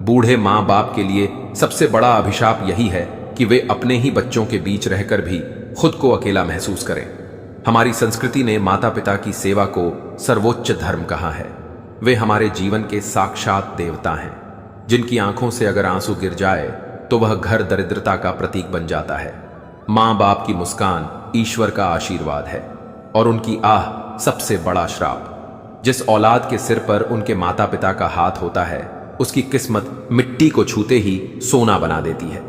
A: बूढ़े मां बाप के लिए सबसे बड़ा अभिशाप यही है कि वे अपने ही बच्चों के बीच रहकर भी खुद को अकेला महसूस करें। हमारी संस्कृति ने माता पिता की सेवा को सर्वोच्च धर्म कहा है। वे हमारे जीवन के साक्षात देवता हैं, जिनकी आंखों से अगर आंसू गिर जाए तो वह घर दरिद्रता का प्रतीक बन जाता है। मां बाप की मुस्कान ईश्वर का आशीर्वाद है, और उनकी आह सबसे बड़ा श्राप। जिस औलाद के सिर पर उनके माता पिता का हाथ होता है, उसकी किस्मत मिट्टी को छूते ही सोना बना देती है।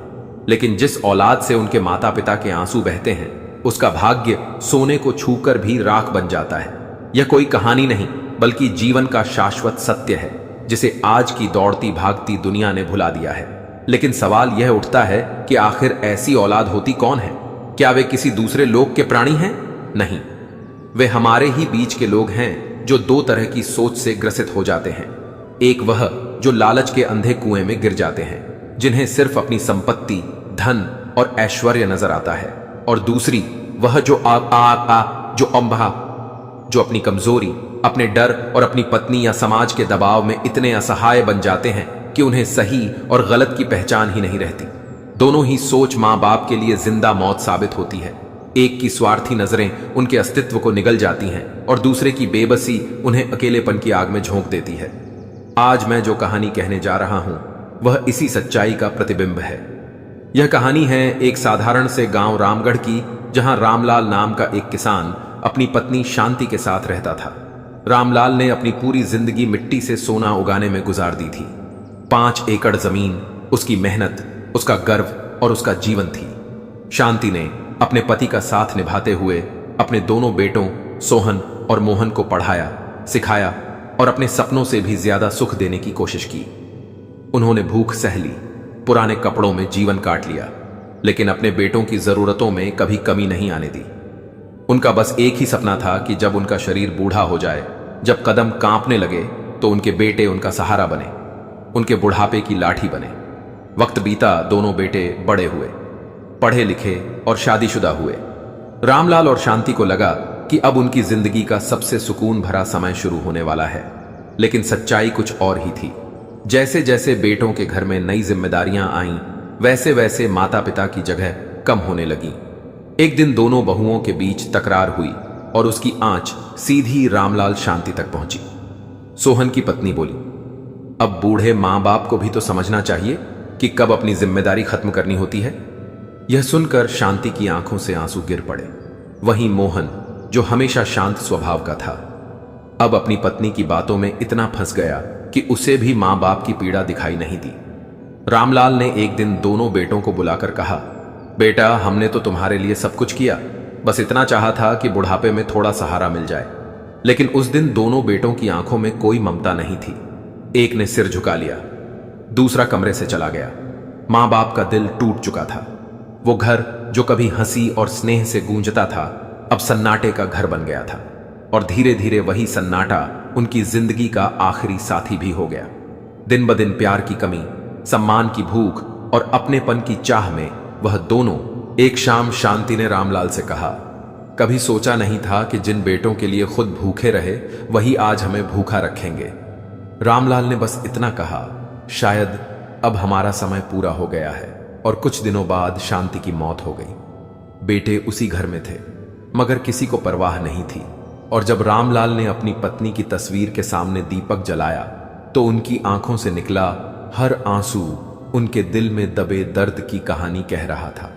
A: लेकिन जिस औलाद से उनके माता पिता के आंसू बहते हैं, उसका भाग्य सोने को छूकर भी राख बन जाता है। यह कोई कहानी नहीं, बल्कि जीवन का शाश्वत सत्य है, जिसे आज की दौड़ती भागती दुनिया ने भुला दिया है। लेकिन सवाल यह उठता है कि आखिर ऐसी औलाद होती कौन है? क्या वे किसी दूसरे लोक के प्राणी हैं? नहीं, वे हमारे ही बीच के लोग हैं जो दो तरह की सोच से ग्रसित हो जाते हैं। एक वह जो लालच के अंधे कुएं में गिर जाते हैं, जिन्हें सिर्फ अपनी संपत्ति, धन और ऐश्वर्य नजर आता है, और दूसरी वह जो जो अपनी कमजोरी, अपने डर और अपनी पत्नी या समाज के दबाव में इतने असहाय बन जाते हैं कि उन्हें सही और गलत की पहचान ही नहीं रहती। दोनों ही सोच मां बाप के लिए जिंदा मौत साबित होती है। एक की स्वार्थी नजरें उनके अस्तित्व को निगल जाती हैं, और दूसरे की बेबसी उन्हें अकेलेपन की आग में झोंक देती है। आज मैं जो कहानी कहने जा रहा हूं, वह इसी सच्चाई का प्रतिबिंब है। यह कहानी है एक साधारण से गांव रामगढ़ की, जहां रामलाल नाम का एक किसान अपनी पत्नी शांति के साथ रहता था। रामलाल ने अपनी पूरी जिंदगी मिट्टी से सोना उगाने में गुजार दी थी। 5 एकड़ जमीन उसकी मेहनत, उसका गर्व और उसका जीवन थी। शांति ने अपने पति का साथ निभाते हुए अपने दोनों बेटों सोहन और मोहन को पढ़ाया, सिखाया और अपने सपनों से भी ज्यादा सुख देने की कोशिश की। उन्होंने भूख सह ली, पुराने कपड़ों में जीवन काट लिया, लेकिन अपने बेटों की जरूरतों में कभी कमी नहीं आने दी। उनका बस एक ही सपना था कि जब उनका शरीर बूढ़ा हो जाए, जब कदम कांपने लगे, तो उनके बेटे उनका सहारा बने, उनके बुढ़ापे की लाठी बने। वक्त बीता, दोनों बेटे बड़े हुए, पढ़े लिखे और शादीशुदा हुए। रामलाल और शांति को लगा कि अब उनकी जिंदगी का सबसे सुकून भरा समय शुरू होने वाला है। लेकिन सच्चाई कुछ और ही थी। जैसे जैसे बेटों के घर में नई जिम्मेदारियां आईं, वैसे वैसे माता पिता की जगह कम होने लगी। एक दिन दोनों बहुओं के बीच तकरार हुई और उसकी आंच सीधी रामलाल शांति तक पहुंची। सोहन की पत्नी बोली, अब बूढ़े मां बाप को भी तो समझना चाहिए कि कब अपनी जिम्मेदारी खत्म करनी होती है। यह सुनकर शांति की आंखों से आंसू गिर पड़े। वहीं मोहन, जो हमेशा शांत स्वभाव का था, अब अपनी पत्नी की बातों में इतना फंस गया कि उसे भी मां बाप की पीड़ा दिखाई नहीं दी। रामलाल ने एक दिन दोनों बेटों को बुलाकर कहा, बेटा, हमने तो तुम्हारे लिए सब कुछ किया, बस इतना चाहा था कि बुढ़ापे में थोड़ा सहारा मिल जाए। लेकिन उस दिन दोनों बेटों की आंखों में कोई ममता नहीं थी। एक ने सिर झुका लिया, दूसरा कमरे से चला गया। मां बाप का दिल टूट चुका था। वो घर जो कभी हंसी और स्नेह से गूंजता था, अब सन्नाटे का घर बन गया था। और धीरे धीरे वही सन्नाटा उनकी जिंदगी का आखिरी साथी भी हो गया। दिन ब दिन प्यार की कमी, सम्मान की भूख और अपनेपन की चाह में वह दोनों। एक शाम शांति ने रामलाल से कहा, कभी सोचा नहीं था कि जिन बेटों के लिए खुद भूखे रहे वही आज हमें भूखा रखेंगे। रामलाल ने बस इतना कहा, शायद अब हमारा समय पूरा हो गया है। और कुछ दिनों बाद शांति की मौत हो गई। बेटे उसी घर में थे, मगर किसी को परवाह नहीं थी। और जब रामलाल ने अपनी पत्नी की तस्वीर के सामने दीपक जलाया तो उनकी आंखों से निकला हर आंसू उनके दिल में दबे दर्द की कहानी कह रहा था।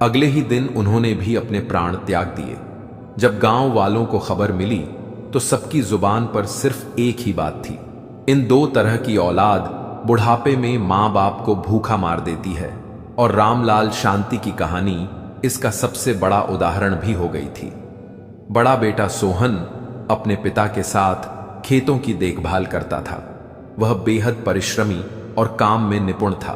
A: अगले ही दिन उन्होंने भी अपने प्राण त्याग दिए। जब गांव वालों को खबर मिली तो सबकी जुबान पर सिर्फ एक ही बात थी, इन दो तरह की औलाद बुढ़ापे में मां बाप को भूखा मार देती है। और रामलाल शांति की कहानी इसका सबसे बड़ा उदाहरण भी हो गई थी। बड़ा बेटा सोहन अपने पिता के साथ खेतों की देखभाल करता था। वह बेहद परिश्रमी और काम में निपुण था,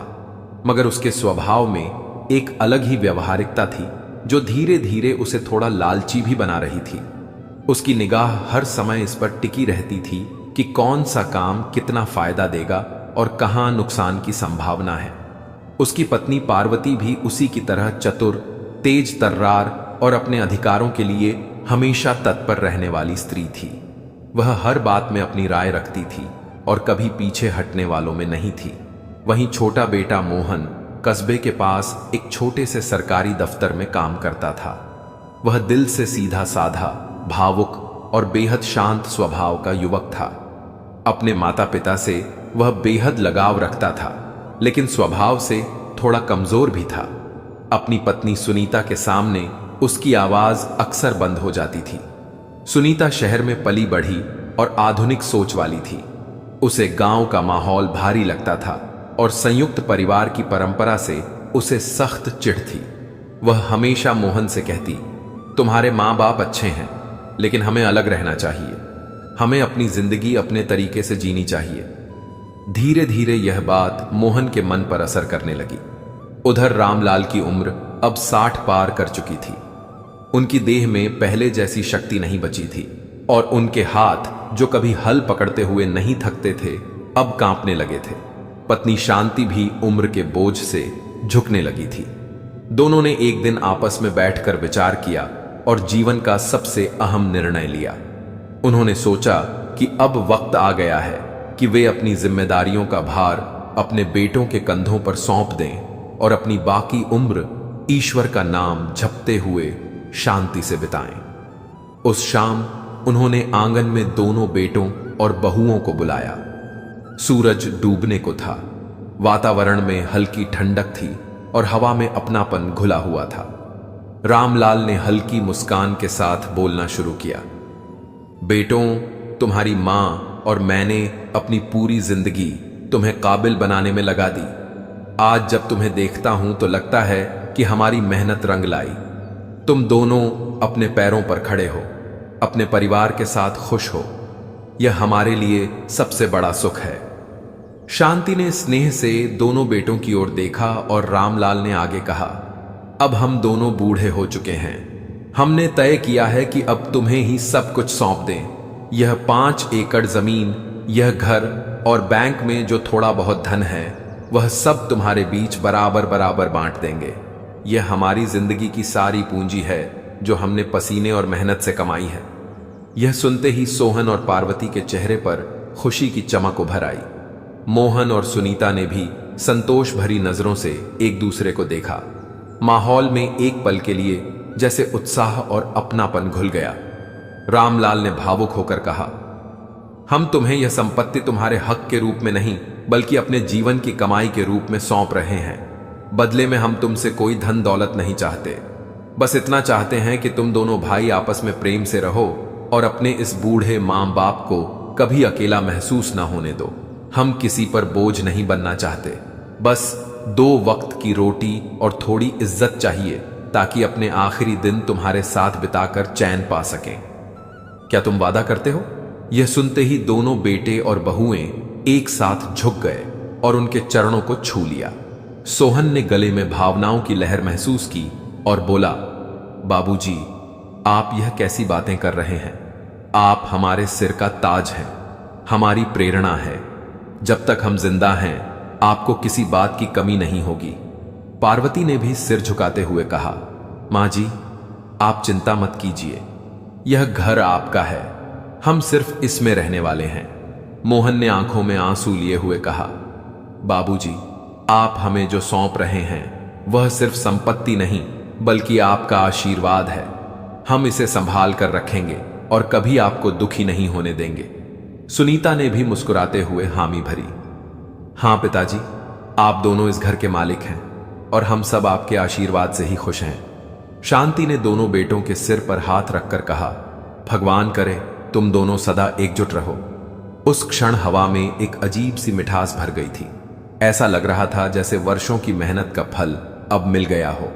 A: मगर उसके स्वभाव में एक अलग ही व्यवहारिकता थी जो धीरे धीरे उसे थोड़ा लालची भी बना रही थी। उसकी निगाह हर समय इस पर टिकी रहती थी कि कौन सा काम कितना फायदा देगा और कहां नुकसान की संभावना है। उसकी पत्नी पार्वती भी उसी की तरह चतुर, तेज तर्रार और अपने अधिकारों के लिए हमेशा तत्पर रहने वाली स्त्री थी। वह हर बात में अपनी राय रखती थी और कभी पीछे हटने वालों में नहीं थी। वहीं छोटा बेटा मोहन कस्बे के पास एक छोटे से सरकारी दफ्तर में काम करता था। वह दिल से सीधा साधा, भावुक और बेहद शांत स्वभाव का युवक था। अपने माता पिता से वह बेहद लगाव रखता था, लेकिन स्वभाव से थोड़ा कमजोर भी था। अपनी पत्नी सुनीता के सामने उसकी आवाज अक्सर बंद हो जाती थी। सुनीता शहर में पली बढ़ी और आधुनिक सोच वाली थी। उसे गांव का माहौल भारी लगता था और संयुक्त परिवार की परंपरा से उसे सख्त चिढ़ थी। वह हमेशा मोहन से कहती, तुम्हारे मां बाप अच्छे हैं, लेकिन हमें अलग रहना चाहिए। हमें अपनी जिंदगी अपने तरीके से जीनी चाहिए। धीरे धीरे यह बात मोहन के मन पर असर करने लगी। उधर रामलाल की उम्र अब 60 पार कर चुकी थी। उनकी देह में पहले जैसी शक्ति नहीं बची थी और उनके हाथ जो कभी हल पकड़ते हुए नहीं थकते थे, अब कांपने लगे थे। पत्नी शांति भी उम्र के बोझ से झुकने लगी थी। दोनों ने एक दिन आपस में बैठकर विचार किया और जीवन का सबसे अहम निर्णय लिया। उन्होंने सोचा कि अब वक्त आ गया है कि वे अपनी जिम्मेदारियों का भार अपने बेटों के कंधों पर सौंप दें और अपनी बाकी उम्र ईश्वर का नाम जपते हुए शांति से बिताएं। उस शाम उन्होंने आंगन में दोनों बेटों और बहुओं को बुलाया। सूरज डूबने को था, वातावरण में हल्की ठंडक थी और हवा में अपनापन घुला हुआ था। रामलाल ने हल्की मुस्कान के साथ बोलना शुरू किया, बेटों, तुम्हारी मां और मैंने अपनी पूरी जिंदगी तुम्हें काबिल बनाने में लगा दी। आज जब तुम्हें देखता हूं तो लगता है कि हमारी मेहनत रंग लाई। तुम दोनों अपने पैरों पर खड़े हो, अपने परिवार के साथ खुश हो। यह हमारे लिए सबसे बड़ा सुख है। शांति ने स्नेह से दोनों बेटों की ओर देखा और रामलाल ने आगे कहा, अब हम दोनों बूढ़े हो चुके हैं। हमने तय किया है कि अब तुम्हें ही सब कुछ सौंप दें। यह 5 एकड़ जमीन, यह घर और बैंक में जो थोड़ा बहुत धन है, वह सब तुम्हारे बीच बराबर बराबर बांट देंगे। यह हमारी जिंदगी की सारी पूंजी है जो हमने पसीने और मेहनत से कमाई है। यह सुनते ही सोहन और पार्वती के चेहरे पर खुशी की चमक उभर आई। मोहन और सुनीता ने भी संतोष भरी नजरों से एक दूसरे को देखा। माहौल में एक पल के लिए जैसे उत्साह और अपनापन घुल गया। रामलाल ने भावुक होकर कहा, हम तुम्हें यह संपत्ति तुम्हारे हक के रूप में नहीं, बल्कि अपने जीवन की कमाई के रूप में सौंप रहे हैं। बदले में हम तुमसे कोई धन दौलत नहीं चाहते, बस इतना चाहते हैं कि तुम दोनों भाई आपस में प्रेम से रहो और अपने इस बूढ़े मां बाप को कभी अकेला महसूस ना होने दो। हम किसी पर बोझ नहीं बनना चाहते, बस 2 वक्त की रोटी और थोड़ी इज्जत चाहिए ताकि अपने आखिरी दिन तुम्हारे साथ बिताकर चैन पा सकें। क्या तुम वादा करते हो? यह सुनते ही दोनों बेटे और बहुएं एक साथ झुक गए और उनके चरणों को छू लिया। सोहन ने गले में भावनाओं की लहर महसूस की और बोला, बाबूजी, आप यह कैसी बातें कर रहे हैं? आप हमारे सिर का ताज हैं, हमारी प्रेरणा है। जब तक हम जिंदा हैं, आपको किसी बात की कमी नहीं होगी। पार्वती ने भी सिर झुकाते हुए कहा, मां जी, आप चिंता मत कीजिए, यह घर आपका है, हम सिर्फ इसमें रहने वाले हैं। मोहन ने आंखों में आंसू लिए हुए कहा, बाबूजी, आप हमें जो सौंप रहे हैं वह सिर्फ संपत्ति नहीं बल्कि आपका आशीर्वाद है। हम इसे संभाल कर रखेंगे और कभी आपको दुखी नहीं होने देंगे। सुनीता ने भी मुस्कुराते हुए हामी भरी। हां पिताजी, आप दोनों इस घर के मालिक हैं और हम सब आपके आशीर्वाद से ही खुश हैं। शांति ने दोनों बेटों के सिर पर हाथ रखकर कहा, भगवान करे तुम दोनों सदा एकजुट रहो। उस क्षण हवा में एक अजीब सी मिठास भर गई थी। ऐसा लग रहा था जैसे वर्षों की मेहनत का फल अब मिल गया हो।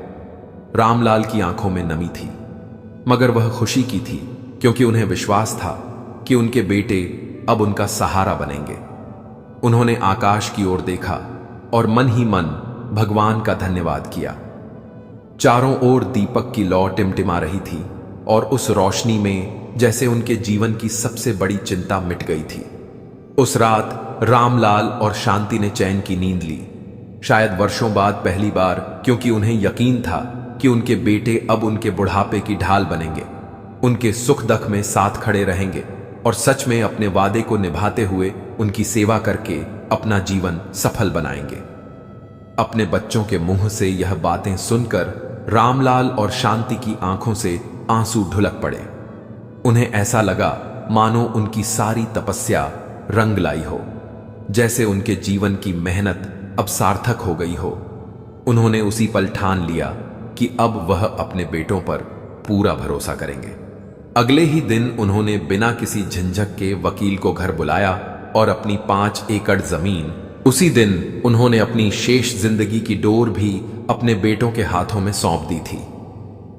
A: रामलाल की आंखों में नमी थी, मगर वह खुशी की थी क्योंकि उन्हें विश्वास था कि उनके बेटे अब उनका सहारा बनेंगे। उन्होंने आकाश की ओर देखा और मन ही मन भगवान का धन्यवाद किया। चारों ओर दीपक की लौ टिमटिमा रही थी और उस रोशनी में जैसे उनके जीवन की सबसे बड़ी चिंता मिट गई थी। उस रात रामलाल और शांति ने चैन की नींद ली, शायद वर्षों बाद पहली बार, क्योंकि उन्हें यकीन था कि उनके बेटे अब उनके बुढ़ापे की ढाल बनेंगे, उनके सुख दुख में साथ खड़े रहेंगे और सच में अपने वादे को निभाते हुए उनकी सेवा करके अपना जीवन सफल बनाएंगे। अपने बच्चों के मुंह से यह बातें सुनकर रामलाल और शांति की आंखों से आंसू ढुलक पड़े। उन्हें ऐसा लगा मानो उनकी सारी तपस्या रंग लाई हो, जैसे उनके जीवन की मेहनत अब सार्थक हो गई हो। उन्होंने उसी पल ठान लिया कि अब वह अपने बेटों पर पूरा भरोसा करेंगे। अगले ही दिन उन्होंने बिना किसी झंझट के वकील को घर बुलाया और अपनी 5 एकड़ जमीन, उसी दिन उन्होंने अपनी शेष जिंदगी की डोर भी अपने बेटों के हाथों में सौंप दी थी।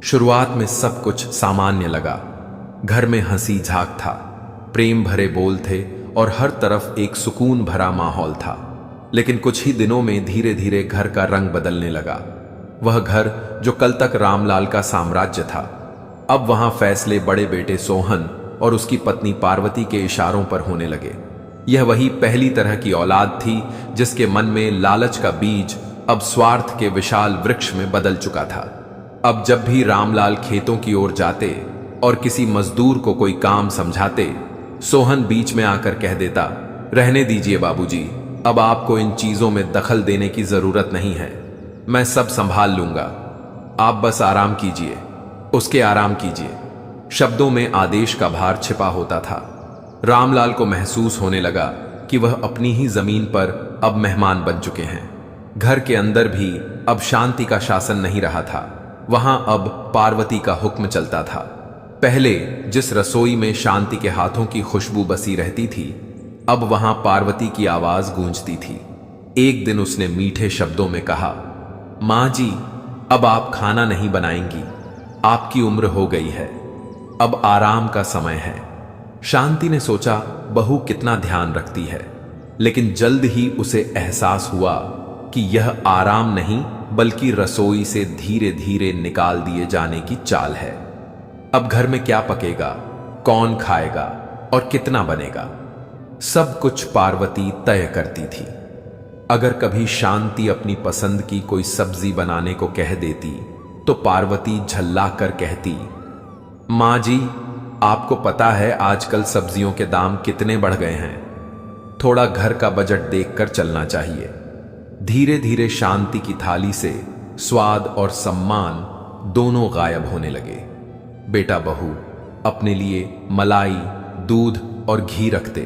A: शुरुआत में सब कुछ सामान्य लगा। घर में हंसी झाक था, प्रेम भरे बोल थे और हर तरफ एक सुकून भरा माहौल था। लेकिन कुछ ही दिनों में धीरे धीरे घर का रंग बदलने लगा। वह घर जो कल तक रामलाल का साम्राज्य था, अब वहां फैसले बड़े बेटे सोहन और उसकी पत्नी पार्वती के इशारों पर होने लगे। यह वही पहली तरह की औलाद थी जिसके मन में लालच का बीज अब स्वार्थ के विशाल वृक्ष में बदल चुका था। अब जब भी रामलाल खेतों की ओर जाते और किसी मजदूर को कोई काम समझाते, सोहन बीच में आकर कह देता, रहने दीजिए बाबूजी, अब आपको इन चीजों में दखल देने की जरूरत नहीं है, मैं सब संभाल लूंगा, आप बस आराम कीजिए, उसके आराम कीजिए। शब्दों में आदेश का भार छिपा होता था। रामलाल को महसूस होने लगा कि वह अपनी ही जमीन पर अब मेहमान बन चुके हैं। घर के अंदर भी अब शांति का शासन नहीं रहा था, वहां अब पार्वती का हुक्म चलता था। पहले जिस रसोई में शांति के हाथों की खुशबू बसी रहती थी, अब वहां पार्वती की आवाज गूंजती थी। एक दिन उसने मीठे शब्दों में कहा, मां जी, अब आप खाना नहीं बनाएंगी, आपकी उम्र हो गई है, अब आराम का समय है। शांति ने सोचा बहू कितना ध्यान रखती है, लेकिन जल्द ही उसे एहसास हुआ कि यह आराम नहीं बल्कि रसोई से धीरे धीरे निकाल दिए जाने की चाल है। अब घर में क्या पकेगा, कौन खाएगा और कितना बनेगा, सब कुछ पार्वती तय करती थी। अगर कभी शांति अपनी पसंद की कोई सब्जी बनाने को कह देती तो पार्वती झल्ला कर कहती, मां जी, आपको पता है आजकल सब्जियों के दाम कितने बढ़ गए हैं, थोड़ा घर का बजट देखकर चलना चाहिए। धीरे धीरे शांति की थाली से स्वाद और सम्मान दोनों गायब होने लगे। बेटा बहू अपने लिए मलाई, दूध और घी रखते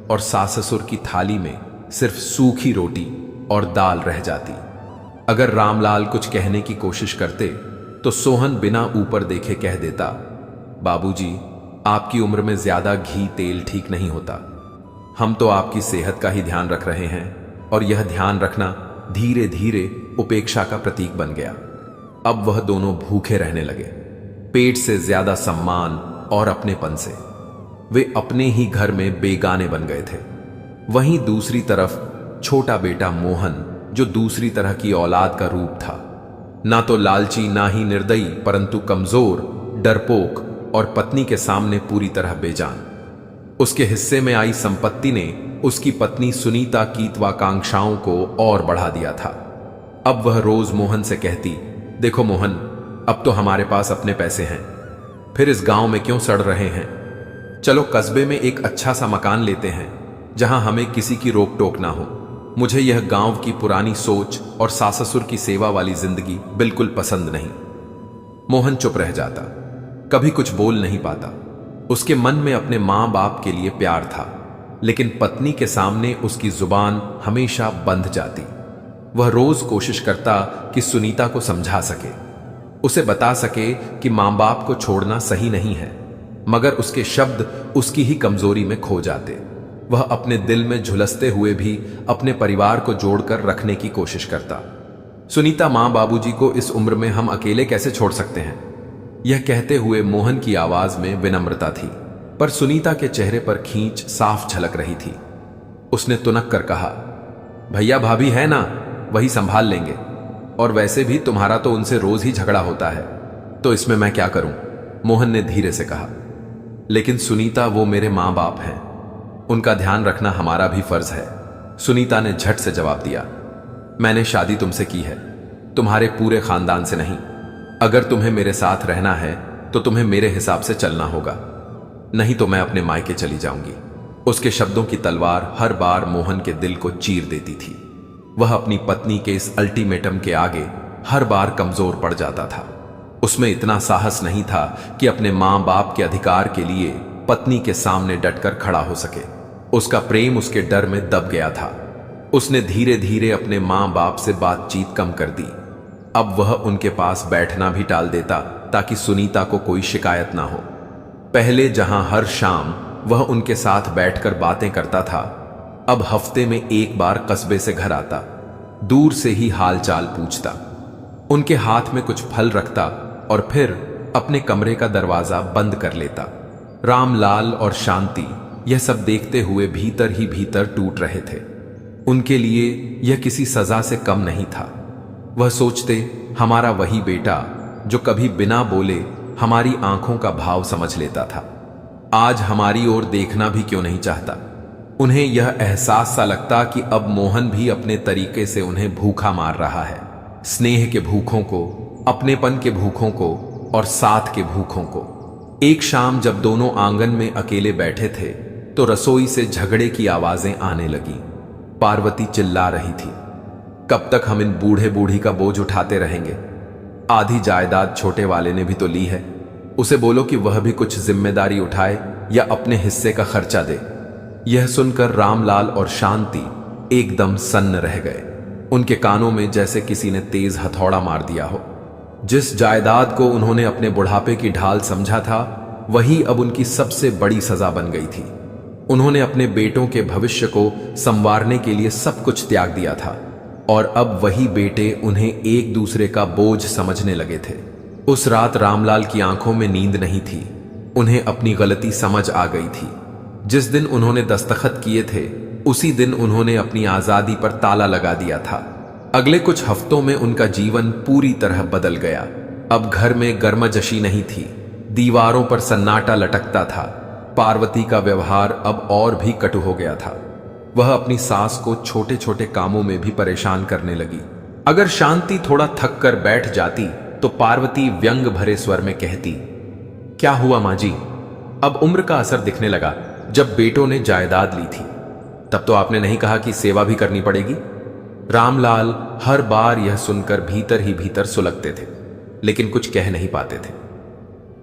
A: और सास ससुर की थाली में सिर्फ सूखी रोटी और दाल रह जाती। अगर रामलाल कुछ कहने की कोशिश करते तो सोहन बिना ऊपर देखे कह देता, बाबूजी, आपकी उम्र में ज्यादा घी तेल ठीक नहीं होता। हम तो आपकी सेहत का ही ध्यान रख रहे हैं, और यह ध्यान रखना धीरे धीरे उपेक्षा का प्रतीक बन गया। अब वह दोनों भूखे रहने लगे, पेट से ज्यादा सम्मान और अपनेपन से। वे अपने ही घर में बेगाने बन गए थे। वहीं दूसरी तरफ छोटा बेटा मोहन, जो दूसरी तरह की औलाद का रूप था, ना तो लालची ना ही निर्दयी, परंतु कमजोर, डरपोक और पत्नी के सामने पूरी तरह बेजान। उसके हिस्से में आई संपत्ति ने उसकी पत्नी सुनीता की त्वाकांक्षाओं को और बढ़ा दिया था। अब वह रोज मोहन से कहती, देखो मोहन, अब तो हमारे पास अपने पैसे हैं, फिर इस गांव में क्यों सड़ रहे हैं? चलो कस्बे में एक अच्छा सा मकान लेते हैं जहां हमें किसी की रोक टोक ना हो। मुझे यह गांव की पुरानी सोच और सास ससुर की सेवा वाली जिंदगी बिल्कुल पसंद नहीं। मोहन चुप रह जाता, कभी कुछ बोल नहीं पाता। उसके मन में अपने मां बाप के लिए प्यार था, लेकिन पत्नी के सामने उसकी जुबान हमेशा बंध जाती। वह रोज कोशिश करता कि सुनीता को समझा सके, उसे बता सके कि मां बाप को छोड़ना सही नहीं है, मगर उसके शब्द उसकी ही कमजोरी में खो जाते। वह अपने दिल में झुलसते हुए भी अपने परिवार को जोड़कर रखने की कोशिश करता। सुनीता, मां बाबूजी को इस उम्र में हम अकेले कैसे छोड़ सकते हैं? यह कहते हुए मोहन की आवाज में विनम्रता थी, पर सुनीता के चेहरे पर खींच साफ झलक रही थी। उसने तुनक कर कहा, भैया भाभी है ना, वही संभाल लेंगे, और वैसे भी तुम्हारा तो उनसे रोज ही झगड़ा होता है, तो इसमें मैं क्या करूं? मोहन ने धीरे से कहा। लेकिन सुनीता, वो मेरे मां बाप हैं, उनका ध्यान रखना हमारा भी फर्ज है। सुनीता ने झट से जवाब दिया, मैंने शादी तुमसे की है, तुम्हारे पूरे खानदान से नहीं। अगर तुम्हें मेरे साथ रहना है तो तुम्हें मेरे हिसाब से चलना होगा, नहीं तो मैं अपने मायके चली जाऊंगी। उसके शब्दों की तलवार हर बार मोहन के दिल को चीर देती थी। वह अपनी पत्नी के इस अल्टीमेटम के आगे हर बार कमजोर पड़ जाता था। उसमें इतना साहस नहीं था कि अपने मां बाप के अधिकार के लिए पत्नी के सामने डटकर खड़ा हो सके। उसका प्रेम उसके डर में दब गया था। उसने धीरे धीरे अपने मां बाप से बातचीत कम कर दी। अब वह उनके पास बैठना भी टाल देता ताकि सुनीता को कोई शिकायत ना हो। पहले जहां हर शाम वह उनके साथ बैठकर बातें करता था, अब हफ्ते में एक बार कस्बे से घर आता, दूर से ही हालचाल पूछता, उनके हाथ में कुछ फल रखता और फिर अपने कमरे का दरवाजा बंद कर लेता। रामलाल और शांति यह सब देखते हुए भीतर ही भीतर टूट रहे थे। उनके लिए यह किसी सजा से कम नहीं था। वह सोचते, हमारा वही बेटा जो कभी बिना बोले हमारी आंखों का भाव समझ लेता था, आज हमारी ओर देखना भी क्यों नहीं चाहता। उन्हें यह एहसास सा लगता कि अब मोहन भी अपने तरीके से उन्हें भूखा मार रहा है, स्नेह के भूखों को, अपनेपन के भूखों को और साथ के भूखों को। एक शाम जब दोनों आंगन में अकेले बैठे थे तो रसोई से झगड़े की आवाजें आने लगी। पार्वती चिल्ला रही थी, कब तक हम इन बूढ़े बूढ़ी का बोझ उठाते रहेंगे? आधी जायदाद छोटे वाले ने भी तो ली है, उसे बोलो कि वह भी कुछ जिम्मेदारी उठाए या अपने हिस्से का खर्चा दे। यह सुनकर रामलाल और शांति एकदम सन्न रह गए। उनके कानों में जैसे किसी ने तेज हथौड़ा मार दिया हो। जिस जायदाद को उन्होंने अपने बुढ़ापे की ढाल समझा था, वही अब उनकी सबसे बड़ी सजा बन गई थी। उन्होंने अपने बेटों के भविष्य को संवारने के लिए सब कुछ त्याग दिया था, और अब वही बेटे उन्हें एक दूसरे का बोझ समझने लगे थे। उस रात रामलाल की आंखों में नींद नहीं थी। उन्हें अपनी गलती समझ आ गई थी। जिस दिन उन्होंने दस्तखत किए थे, उसी दिन उन्होंने अपनी आजादी पर ताला लगा दिया था। अगले कुछ हफ्तों में उनका जीवन पूरी तरह बदल गया। अब घर में गर्मजशी नहीं थी, दीवारों पर सन्नाटा लटकता था। पार्वती का व्यवहार अब और भी कटु हो गया था। वह अपनी सास को छोटे छोटे कामों में भी परेशान करने लगी। अगर शांति थोड़ा थक कर बैठ जाती तो पार्वती व्यंग भरे स्वर में कहती, क्या हुआ मां जी? अब उम्र का असर दिखने लगा। जब बेटों ने जायदाद ली थी तब तो आपने नहीं कहा कि सेवा भी करनी पड़ेगी? रामलाल हर बार यह सुनकर भीतर ही भीतर सुलगते थे, लेकिन कुछ कह नहीं पाते थे।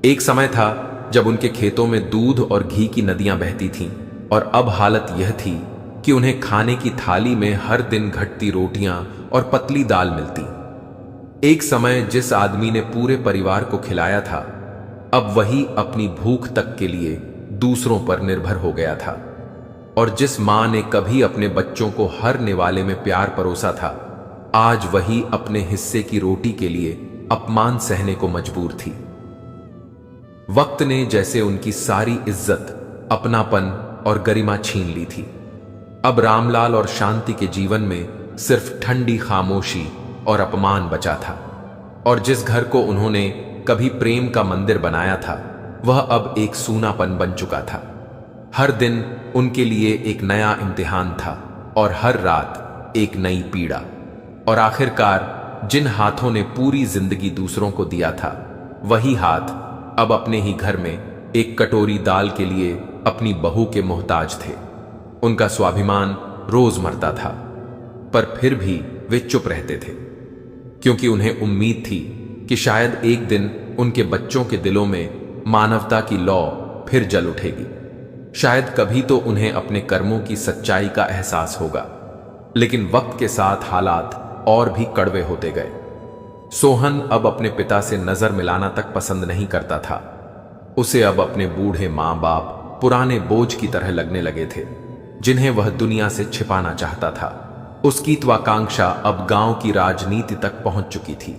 A: एक समय था जब उनके खेतों में दूध और घी की नदियां बहती थीं, और अब हालत यह थी कि उन्हें खाने की थाली में हर दिन घटती रोटियां और पतली दाल मिलती। एक समय जिस आदमी ने पूरे परिवार को खिलाया था, अब वही अपनी भूख तक के लिए दूसरों पर निर्भर हो गया था। और जिस मां ने कभी अपने बच्चों को हर निवाले में प्यार परोसा था, आज वही अपने हिस्से की रोटी के लिए अपमान सहने को मजबूर थी। वक्त ने जैसे उनकी सारी इज्जत, अपनापन और गरिमा छीन ली थी। अब रामलाल और शांति के जीवन में सिर्फ ठंडी खामोशी और अपमान बचा था। और जिस घर को उन्होंने कभी प्रेम का मंदिर बनाया था, वह अब एक सूनापन बन चुका था। हर दिन उनके लिए एक नया इम्तिहान था और हर रात एक नई पीड़ा। और आखिरकार जिन हाथों ने पूरी जिंदगी दूसरों को दिया था, वही हाथ अब अपने ही घर में एक कटोरी दाल के लिए अपनी बहू के मोहताज थे। उनका स्वाभिमान रोज मरता था, पर फिर भी वे चुप रहते थे, क्योंकि उन्हें उम्मीद थी कि शायद एक दिन उनके बच्चों के दिलों में मानवता की लौ फिर जल उठेगी। शायद कभी तो उन्हें अपने कर्मों की सच्चाई का एहसास होगा। लेकिन वक्त के साथ हालात और भी कड़वे होते गए। सोहन अब अपने पिता से नजर मिलाना तक पसंद नहीं करता था। उसे अब अपने बूढ़े मां बाप पुराने बोझ की तरह लगने लगे थे, जिन्हें वह दुनिया से छिपाना चाहता था। उसकी त्वाकांक्षा अब गांव की राजनीति तक पहुंच चुकी थी,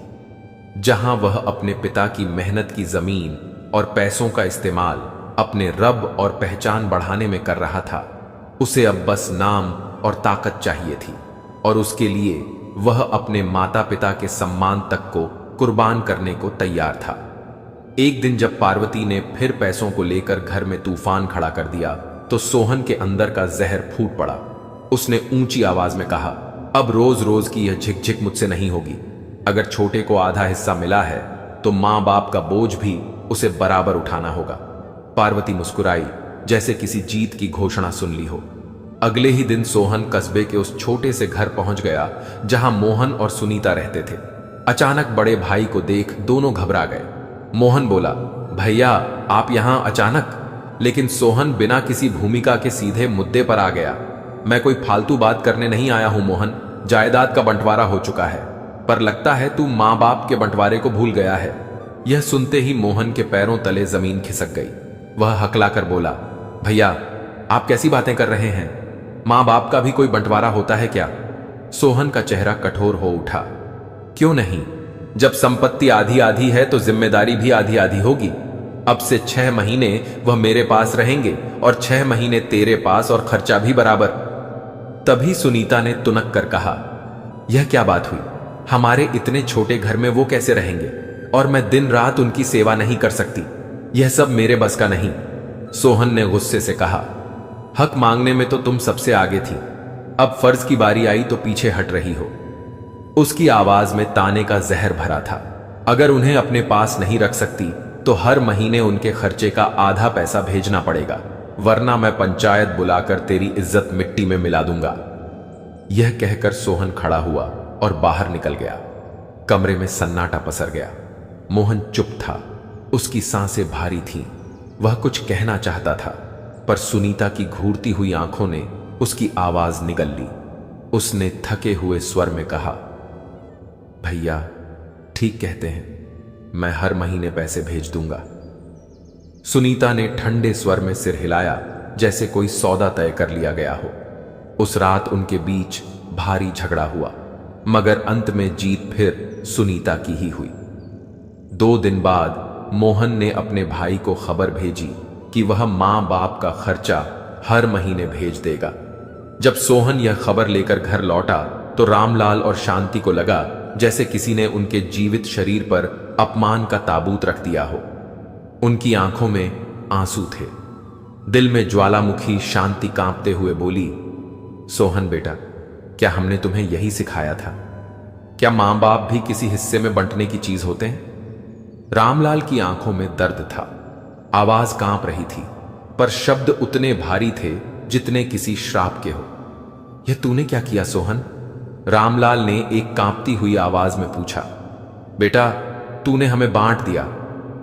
A: जहां वह अपने पिता की मेहनत की जमीन और पैसों का इस्तेमाल अपने रब और पहचान बढ़ाने में कर रहा था। उसे अब बस नाम और ताकत चाहिए थी, और उसके लिए वह अपने माता पिता के सम्मान तक को कुर्बान करने को तैयार था। एक दिन जब पार्वती ने फिर पैसों को लेकर घर में तूफान खड़ा कर दिया, तो सोहन के अंदर का जहर फूट पड़ा। उसने ऊंची आवाज में कहा, अब रोज रोज की यह झिकझिक मुझसे नहीं होगी। अगर छोटे को आधा हिस्सा मिला है, तो मां बाप का बोझ भी उसे बराबर उठाना होगा। पार्वती मुस्कुराई, जैसे किसी जीत की घोषणा सुन ली हो। अगले ही दिन सोहन कस्बे के उस छोटे से घर पहुंच गया जहां मोहन और सुनीता रहते थे। अचानक बड़े भाई को देख दोनों घबरा गए। मोहन बोला, भैया आप यहां अचानक? लेकिन सोहन बिना किसी भूमिका के सीधे मुद्दे पर आ गया। मैं कोई फालतू बात करने नहीं आया हूं मोहन। जायदाद का बंटवारा हो चुका है, पर लगता है तू मां बाप के बंटवारे को भूल गया है। यह सुनते ही मोहन के पैरों तले जमीन खिसक गई। वह हकलाकर बोला, भैया आप कैसी बातें कर रहे हैं? मां बाप का भी कोई बंटवारा होता है क्या? सोहन का चेहरा कठोर हो उठा। क्यों नहीं? जब संपत्ति आधी आधी है तो जिम्मेदारी भी आधी आधी होगी। अब से 6 महीने वह मेरे पास रहेंगे और 6 महीने तेरे पास, और खर्चा भी बराबर। तभी सुनीता ने तुनक कर कहा, यह क्या बात हुई? हमारे इतने छोटे घर में वो कैसे रहेंगे? और मैं दिन रात उनकी सेवा नहीं कर सकती। यह सब मेरे बस का नहीं। सोहन ने गुस्से से कहा, हक मांगने में तो तुम सबसे आगे थी, अब फर्ज की बारी आई तो पीछे हट रही हो। उसकी आवाज में ताने का जहर भरा था। अगर उन्हें अपने पास नहीं रख सकती तो हर महीने उनके खर्चे का आधा पैसा भेजना पड़ेगा, वरना मैं पंचायत बुलाकर तेरी इज्जत मिट्टी में मिला दूंगा। यह कहकर सोहन खड़ा हुआ और बाहर निकल गया। कमरे में सन्नाटा पसर गया। मोहन चुप था, उसकी सांसें भारी थीं। वह कुछ कहना चाहता था, पर सुनीता की घूरती हुई आंखों ने उसकी आवाज निगल ली। उसने थके हुए स्वर में कहा, भैया ठीक कहते हैं, मैं हर महीने पैसे भेज दूंगा। सुनीता ने ठंडे स्वर में सिर हिलाया, जैसे कोई सौदा तय कर लिया गया हो। उस रात उनके बीच भारी झगड़ा हुआ, मगर अंत में जीत फिर सुनीता की ही हुई। 2 दिन बाद मोहन ने अपने भाई को खबर भेजी कि वह मां बाप का खर्चा हर महीने भेज देगा। जब सोहन यह खबर लेकर घर लौटा तो रामलाल और शांति को लगा जैसे किसी ने उनके जीवित शरीर पर अपमान का ताबूत रख दिया हो। उनकी आंखों में आंसू थे, दिल में ज्वालामुखी। शांति कांपते हुए बोली, सोहन बेटा, क्या हमने तुम्हें यही सिखाया था? क्या मां बाप भी किसी हिस्से में बंटने की चीज होते हैं? रामलाल की आंखों में दर्द था, आवाज कांप रही थी, पर शब्द उतने भारी थे जितने किसी श्राप के हो। यह तूने क्या किया सोहन? रामलाल ने एक कांपती हुई आवाज में पूछा। बेटा, तूने हमें बांट दिया,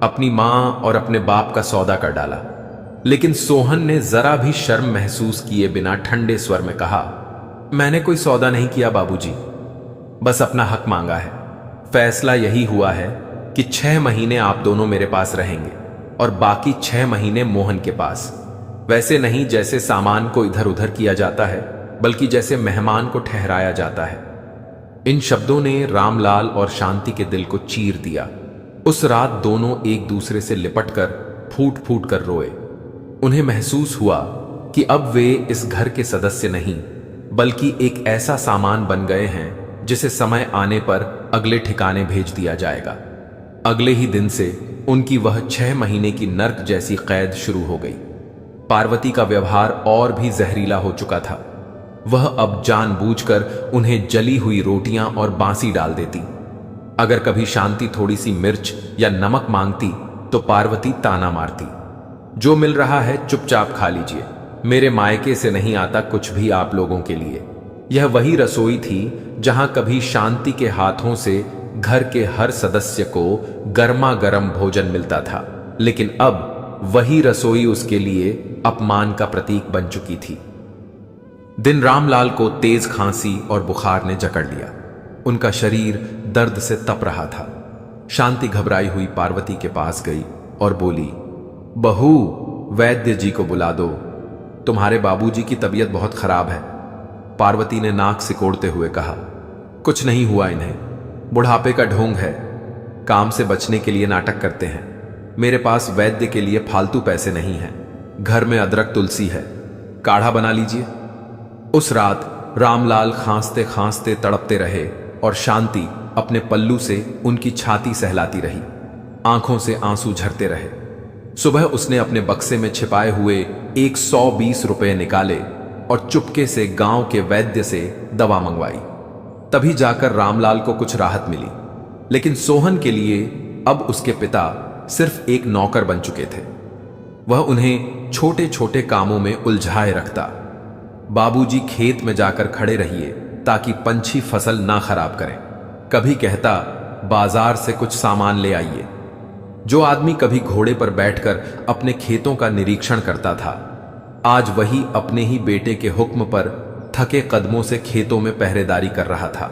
A: अपनी मां और अपने बाप का सौदा कर डाला। लेकिन सोहन ने जरा भी शर्म महसूस किए बिना ठंडे स्वर में कहा, मैंने कोई सौदा नहीं किया बाबूजी, बस अपना हक मांगा है। फैसला यही हुआ है कि 6 महीने आप दोनों मेरे पास रहेंगे और बाकी 6 महीने मोहन के पास। वैसे नहीं जैसे सामान को इधर उधर किया जाता है, बल्कि जैसे मेहमान को ठहराया जाता है। इन शब्दों ने रामलाल और शांति के दिल को चीर दिया। उस रात दोनों एक दूसरे से लिपटकर फूट फूट कर रोए। उन्हें महसूस हुआ कि अब वे इस घर के सदस्य नहीं, बल्कि एक ऐसा सामान बन गए हैं जिसे समय आने पर अगले ठिकाने भेज दिया जाएगा। अगले ही दिन से उनकी वह 6 महीने की नर्क जैसी कैद शुरू हो गई। पार्वती का व्यवहार और भी जहरीला हो चुका था। वह अब जानबूझकर उन्हें जली हुई रोटियां और बांसी डाल देती। अगर कभी शांति थोड़ी सी मिर्च या नमक मांगती तो पार्वती ताना मारती, जो मिल रहा है चुपचाप खा लीजिए, मेरे मायके से नहीं आता कुछ भी आप लोगों के लिए। यह वही रसोई थी जहां कभी शांति के हाथों से घर के हर सदस्य को गर्मा गर्म भोजन मिलता था, लेकिन अब वही रसोई उसके लिए अपमान का प्रतीक बन चुकी थी। दिन रामलाल को तेज खांसी और बुखार ने जकड़ लिया। उनका शरीर दर्द से तप रहा था। शांति घबराई हुई पार्वती के पास गई और बोली, बहू, वैद्य जी को बुला दो, तुम्हारे बाबूजी की तबीयत बहुत खराब है। पार्वती ने नाक सिकोड़ते हुए कहा, कुछ नहीं हुआ इन्हें, बुढ़ापे का ढोंग है, काम से बचने के लिए नाटक करते हैं। मेरे पास वैद्य के लिए फालतू पैसे नहीं हैं। घर में अदरक तुलसी है, काढ़ा बना लीजिए। उस रात रामलाल खांसते खांसते तड़पते रहे और शांति अपने पल्लू से उनकी छाती सहलाती रही। आंखों से आंसू झरते रहे। सुबह उसने अपने बक्से में छिपाए हुए 120 रुपए निकाले और चुपके से गांव के वैद्य से दवा मंगवाई। तभी जाकर रामलाल को कुछ राहत मिली। लेकिन सोहन के लिए अब उसके पिता सिर्फ एक नौकर बन चुके थे। वह उन्हें छोटे छोटे कामों में उलझाए रखता। बाबूजी खेत में जाकर खड़े रहिए ताकि पंछी फसल ना खराब करें। कभी कहता, बाजार से कुछ सामान ले आइए। जो आदमी कभी घोड़े पर बैठकर अपने खेतों का निरीक्षण करता था, आज वही अपने ही बेटे के हुक्म पर थके कदमों से खेतों में पहरेदारी कर रहा था।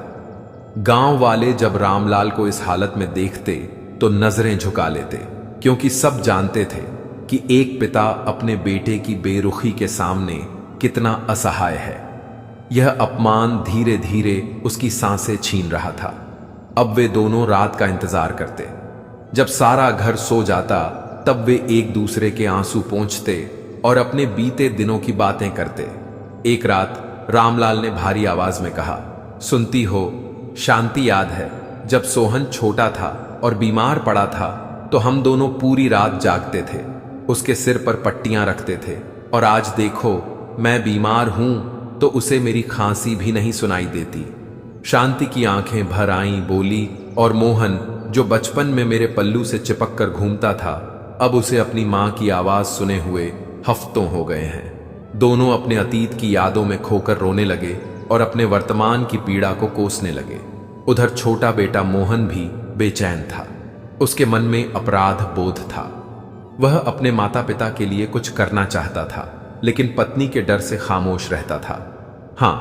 A: गांव वाले जब रामलाल को इस हालत में देखते तो नजरें झुका लेते, क्योंकि सब जानते थे कि एक पिता अपने बेटे की बेरुखी के सामने कितना असहाय है। यह अपमान धीरे धीरे उसकी सांसें छीन रहा था। अब वे दोनों रात का इंतजार करते। जब सारा घर सो जाता तब वे एक दूसरे के आंसू पोंछते और अपने बीते दिनों की बातें करते। एक रात रामलाल ने भारी आवाज में कहा, सुनती हो, शांति याद है जब सोहन छोटा था और बीमार पड़ा था तो हम दोनों पूरी रात जागते थे, उसके सिर पर पट्टियां रखते थे, और आज देखो मैं बीमार हूं तो उसे मेरी खांसी भी नहीं सुनाई देती। शांति की आंखें भर आईं, बोली, और मोहन जो बचपन में मेरे पल्लू से चिपक कर घूमता था, अब उसे अपनी मां की आवाज सुने हुए हफ्तों हो गए हैं। दोनों अपने अतीत की यादों में खोकर रोने लगे और अपने वर्तमान की पीड़ा को कोसने लगे। उधर छोटा बेटा मोहन भी बेचैन था। उसके मन में अपराध बोध था। वह अपने माता पिता के लिए कुछ करना चाहता था, लेकिन पत्नी के डर से खामोश रहता था। हां,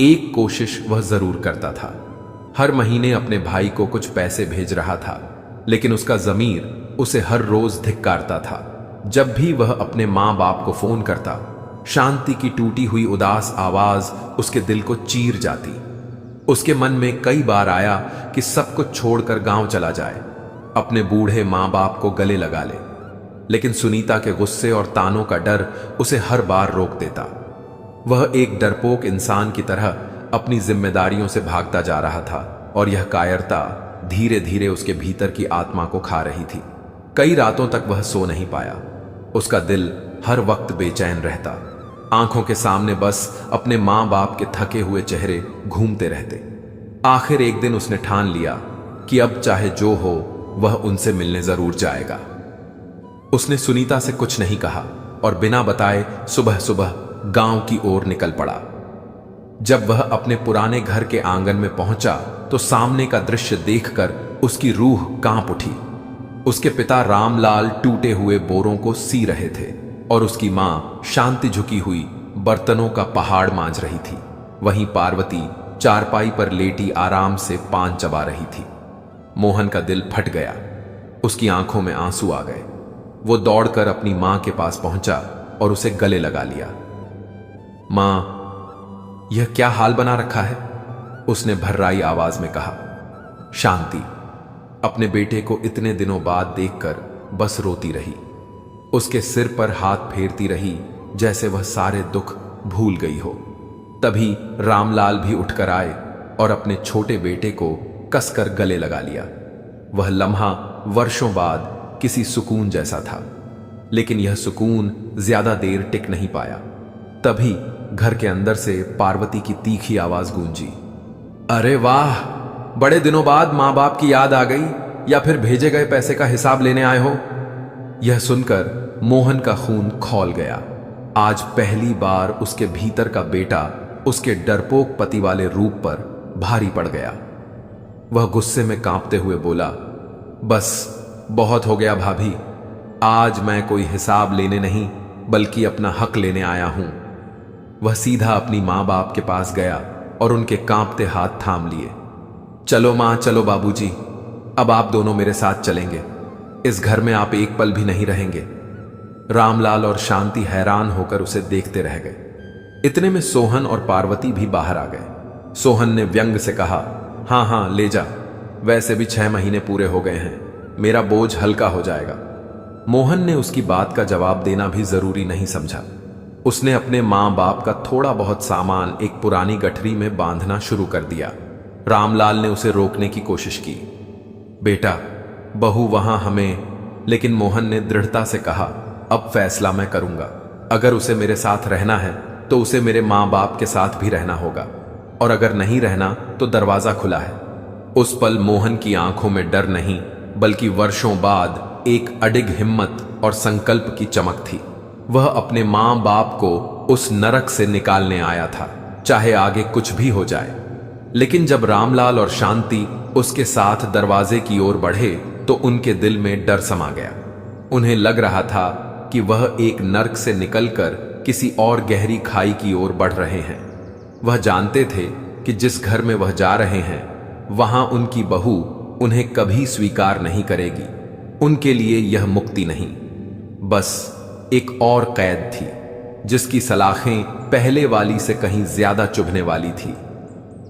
A: एक कोशिश वह जरूर करता था। हर महीने अपने भाई को कुछ पैसे भेज रहा था, लेकिन उसका जमीर उसे हर रोज धिक्कारता था। जब भी वह अपने मां बाप को फोन करता, शांति की टूटी हुई उदास आवाज उसके दिल को चीर जाती। उसके मन में कई बार आया कि सब कुछ छोड़कर गांव चला जाए, अपने बूढ़े मां बाप को गले लगा ले, लेकिन सुनीता के गुस्से और तानों का डर उसे हर बार रोक देता। वह एक डरपोक इंसान की तरह अपनी जिम्मेदारियों से भागता जा रहा था, और यह कायरता धीरे धीरे उसके भीतर की आत्मा को खा रही थी। कई रातों तक वह सो नहीं पाया। उसका दिल हर वक्त बेचैन रहता। आंखों के सामने बस अपने मां बाप के थके हुए चेहरे घूमते रहते। आखिर एक दिन उसने ठान लिया कि अब चाहे जो हो वह उनसे मिलने जरूर जाएगा। उसने सुनीता से कुछ नहीं कहा और बिना बताए सुबह सुबह गांव की ओर निकल पड़ा। जब वह अपने पुराने घर के आंगन में पहुंचा तो सामने का दृश्य देखकर उसकी रूह कांप उठी। उसके पिता रामलाल टूटे हुए बोरों को सी रहे थे और उसकी मां शांति झुकी हुई बर्तनों का पहाड़ मांज रही थी। वहीं पार्वती चारपाई पर लेटी आराम से पान चबा रही थी। मोहन का दिल फट गया। उसकी आंखों में आंसू आ गए। वो दौड़कर अपनी मां के पास पहुंचा और उसे गले लगा लिया। मां, यह क्या हाल बना रखा है? उसने भर्राई आवाज में कहा। शांति अपने बेटे को इतने दिनों बाद देखकर बस रोती रही। उसके सिर पर हाथ फेरती रही जैसे वह सारे दुख भूल गई हो। तभी रामलाल भी उठकर आए और अपने छोटे बेटे को कसकर गले लगा लिया। वह लम्हा वर्षों बाद किसी सुकून जैसा था, लेकिन यह सुकून ज्यादा देर टिक नहीं पाया। तभी घर के अंदर से पार्वती की तीखी आवाज गूंजी। अरे वाह, बड़े दिनों बाद मां बाप की याद आ गई, या फिर भेजे गए पैसे का हिसाब लेने आए हो? यह सुनकर मोहन का खून खौल गया। आज पहली बार उसके भीतर का बेटा उसके डरपोक पति वाले रूप पर भारी पड़ गया। वह गुस्से में कांपते हुए बोला, बस बहुत हो गया भाभी, आज मैं कोई हिसाब लेने नहीं बल्कि अपना हक लेने आया हूं। वह सीधा अपनी मां बाप के पास गया और उनके कांपते हाथ थाम लिए। चलो मां, चलो बाबूजी, अब आप दोनों मेरे साथ चलेंगे। इस घर में आप एक पल भी नहीं रहेंगे। रामलाल और शांति हैरान होकर उसे देखते रह गए। इतने में सोहन और पार्वती भी बाहर आ गए। सोहन ने व्यंग से कहा, हां हां ले जा, वैसे भी 6 महीने पूरे हो गए हैं, मेरा बोझ हल्का हो जाएगा। मोहन ने उसकी बात का जवाब देना भी जरूरी नहीं समझा। उसने अपने मां बाप का थोड़ा बहुत सामान एक पुरानी गठरी में बांधना शुरू कर दिया। रामलाल ने उसे रोकने की कोशिश की। बेटा, बहू वहां हमें, लेकिन मोहन ने दृढ़ता से कहा, अब फैसला मैं करूंगा। अगर उसे मेरे साथ रहना है तो उसे मेरे मां बाप के साथ भी रहना होगा, और अगर नहीं रहना तो दरवाजा खुला है। उस पल मोहन की आंखों में डर नहीं बल्कि वर्षों बाद एक अडिग हिम्मत और संकल्प की चमक थी। वह अपने मां बाप को उस नरक से निकालने आया था, चाहे आगे कुछ भी हो जाए। लेकिन जब रामलाल और शांति उसके साथ दरवाजे की ओर बढ़े तो उनके दिल में डर समा गया। उन्हें लग रहा था कि वह एक नर्क से निकलकर किसी और गहरी खाई की ओर बढ़ रहे हैं। वह जानते थे कि जिस घर में वह जा रहे हैं वहां उनकी बहू उन्हें कभी स्वीकार नहीं करेगी। उनके लिए यह मुक्ति नहीं, बस एक और कैद थी जिसकी सलाखें पहले वाली से कहीं ज्यादा चुभने वाली थी।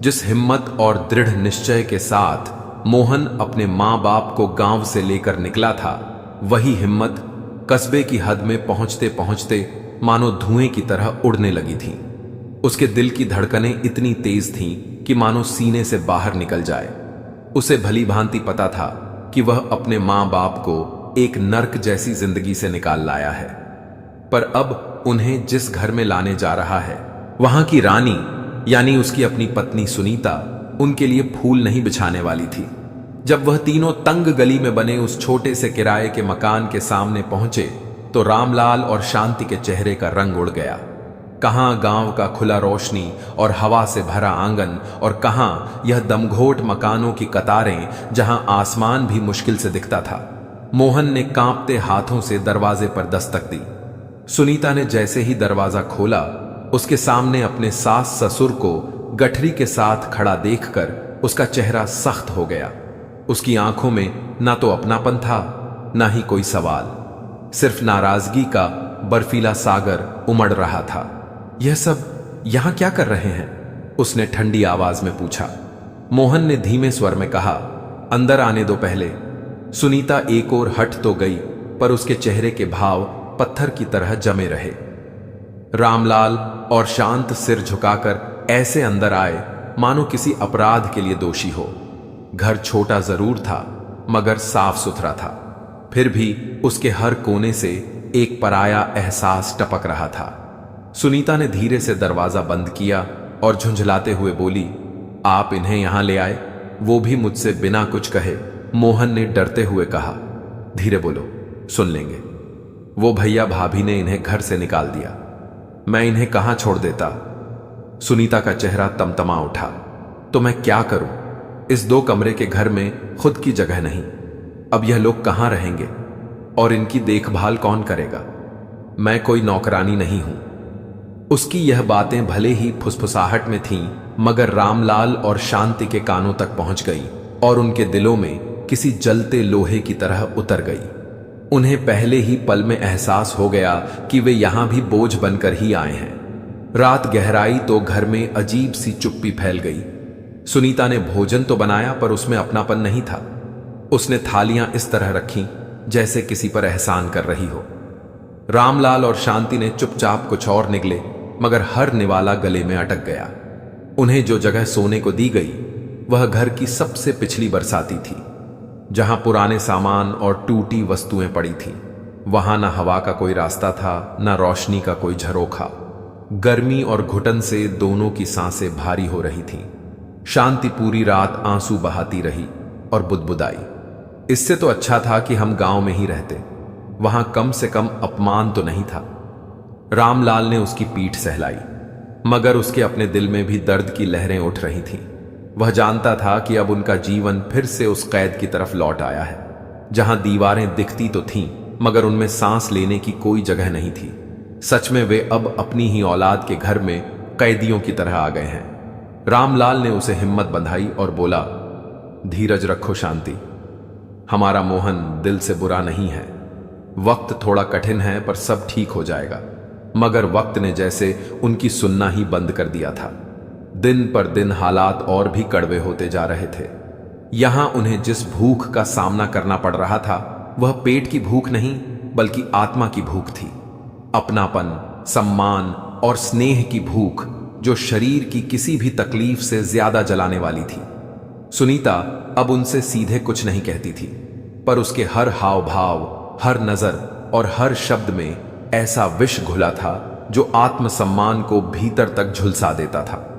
A: जिस हिम्मत और दृढ़ निश्चय के साथ मोहन अपने मां बाप को गांव से लेकर निकला था, वही हिम्मत कस्बे की हद में पहुंचते पहुंचते मानो धुएं की तरह उड़ने लगी थी। उसके दिल की धड़कनें इतनी तेज थीं कि मानो सीने से बाहर निकल जाए। उसे भली भांति पता था कि वह अपने मां बाप को एक नर्क जैसी जिंदगी से निकाल लाया है, पर अब उन्हें जिस घर में लाने जा रहा है वहां की रानी यानी उसकी अपनी पत्नी सुनीता उनके लिए फूल नहीं बिछाने वाली थी। जब वह तीनों तंग गली में बने उस छोटे से किराए के मकान के सामने पहुंचे तो रामलाल और शांति के चेहरे का रंग उड़ गया। कहां गांव का खुला रोशनी और हवा से भरा आंगन, और कहां यह दमघोट मकानों की कतारें जहां आसमान भी मुश्किल से दिखता था। मोहन ने कांपते हाथों से दरवाजे पर दस्तक दी। सुनीता ने जैसे ही दरवाजा खोला, उसके सामने अपने सास ससुर को गठरी के साथ खड़ा देखकर उसका चेहरा सख्त हो गया। उसकी आंखों में ना तो अपनापन था, ना ही कोई सवाल, सिर्फ नाराजगी का बर्फीला सागर उमड़ रहा था। यह सब यहां क्या कर रहे हैं? उसने ठंडी आवाज में पूछा। मोहन ने धीमे स्वर में कहा, अंदर आने दो पहले। सुनीता एक ओर हट तो गई, पर उसके चेहरे के भाव पत्थर की तरह जमे रहे। रामलाल और शांत सिर झुकाकर ऐसे अंदर आए मानो किसी अपराध के लिए दोषी हो। घर छोटा जरूर था मगर साफ सुथरा था, फिर भी उसके हर कोने से एक पराया एहसास टपक रहा था। सुनीता ने धीरे से दरवाजा बंद किया और झुंझलाते हुए बोली, आप इन्हें यहां ले आए, वो भी मुझसे बिना कुछ कहे? मोहन ने डरते हुए कहा, धीरे बोलो, सुन लेंगे। वो भैया भाभी ने इन्हें घर से निकाल दिया, मैं इन्हें कहां छोड़ देता? सुनीता का चेहरा तमतमा उठा। तो मैं क्या करूं? इस 2 कमरे के घर में खुद की जगह नहीं। अब यह लोग कहां रहेंगे और इनकी देखभाल कौन करेगा? मैं कोई नौकरानी नहीं हूं। उसकी यह बातें भले ही फुसफुसाहट में थीं, मगर रामलाल और शांति के कानों तक पहुंच गई और उनके दिलों में किसी जलते लोहे की तरह उतर गई। उन्हें पहले ही पल में एहसास हो गया कि वे यहां भी बोझ बनकर ही आए हैं। रात गहराई तो घर में अजीब सी चुप्पी फैल गई। सुनीता ने भोजन तो बनाया पर उसमें अपनापन नहीं था। उसने थालियां इस तरह रखीं जैसे किसी पर एहसान कर रही हो। रामलाल और शांति ने चुपचाप कुछ और निगले, मगर हर निवाला गले में अटक गया। उन्हें जो जगह सोने को दी गई वह घर की सबसे पिछली बरसाती थी, जहां पुराने सामान और टूटी वस्तुएं पड़ी थीं। वहां न हवा का कोई रास्ता था, न रोशनी का कोई झरोखा। गर्मी और घुटन से दोनों की सांसें भारी हो रही थीं। शांति पूरी रात आंसू बहाती रही और बुदबुदाई, इससे तो अच्छा था कि हम गांव में ही रहते, वहां कम से कम अपमान तो नहीं था। रामलाल ने उसकी पीठ सहलाई, मगर उसके अपने दिल में भी दर्द की लहरें उठ रही थीं। वह जानता था कि अब उनका जीवन फिर से उस कैद की तरफ लौट आया है, जहां दीवारें दिखती तो थीं मगर उनमें सांस लेने की कोई जगह नहीं थी। सच में वे अब अपनी ही औलाद के घर में कैदियों की तरह आ गए हैं। रामलाल ने उसे हिम्मत बंधाई और बोला, धीरज रखो शांति, हमारा मोहन दिल से बुरा नहीं है। वक्त थोड़ा कठिन है पर सब ठीक हो जाएगा। मगर वक्त ने जैसे उनकी सुनना ही बंद कर दिया था। दिन पर दिन हालात और भी कड़वे होते जा रहे थे। यहां उन्हें जिस भूख का सामना करना पड़ रहा था वह पेट की भूख नहीं बल्कि आत्मा की भूख थी। अपनापन, सम्मान और स्नेह की भूख जो शरीर की किसी भी तकलीफ से ज्यादा जलाने वाली थी। सुनीता अब उनसे सीधे कुछ नहीं कहती थी, पर उसके हर हाव भाव, हर नजर और हर शब्द में ऐसा विष घुला था जो आत्मसम्मान को भीतर तक झुलसा देता था।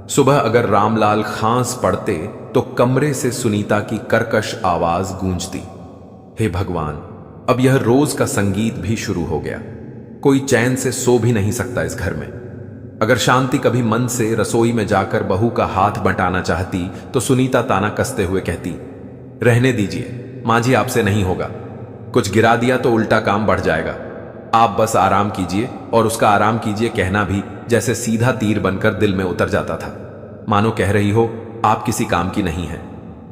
A: सुबह अगर रामलाल खांस पड़ते तो कमरे से सुनीता की कर्कश आवाज गूंजती। हे भगवान, अब यह रोज का संगीत भी शुरू हो गया। कोई चैन से सो भी नहीं सकता इस घर में। अगर शांति कभी मन से रसोई में जाकर बहू का हाथ बंटाना चाहती तो सुनीता ताना कसते हुए कहती, रहने दीजिए मां जी, आपसे नहीं होगा। कुछ गिरा दिया तो उल्टा काम बढ़ जाएगा। आप बस आराम कीजिए, और उसका आराम कीजिए कहना भी जैसे सीधा तीर बनकर दिल में उतर जाता था। मानो कह रही हो, आप किसी काम की नहीं है।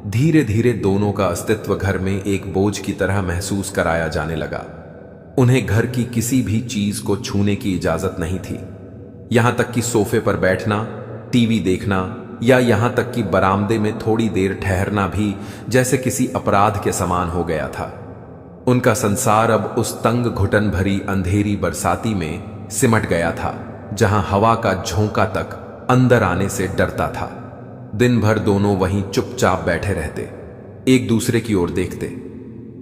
A: धीरे धीरे दोनों का अस्तित्व घर में एक बोझ की तरह महसूस कराया जाने लगा। उन्हें घर की किसी भी चीज को छूने की इजाजत नहीं थी। यहां तक कि सोफे पर बैठना, टीवी देखना या यहां तक कि बरामदे में थोड़ी देर ठहरना भी जैसे किसी अपराध के समान हो गया था। उनका संसार अब उस तंग घुटन भरी अंधेरी बरसाती में सिमट गया था, जहां हवा का झोंका तक अंदर आने से डरता था। दिन भर दोनों वहीं चुपचाप बैठे रहते, एक दूसरे की ओर देखते,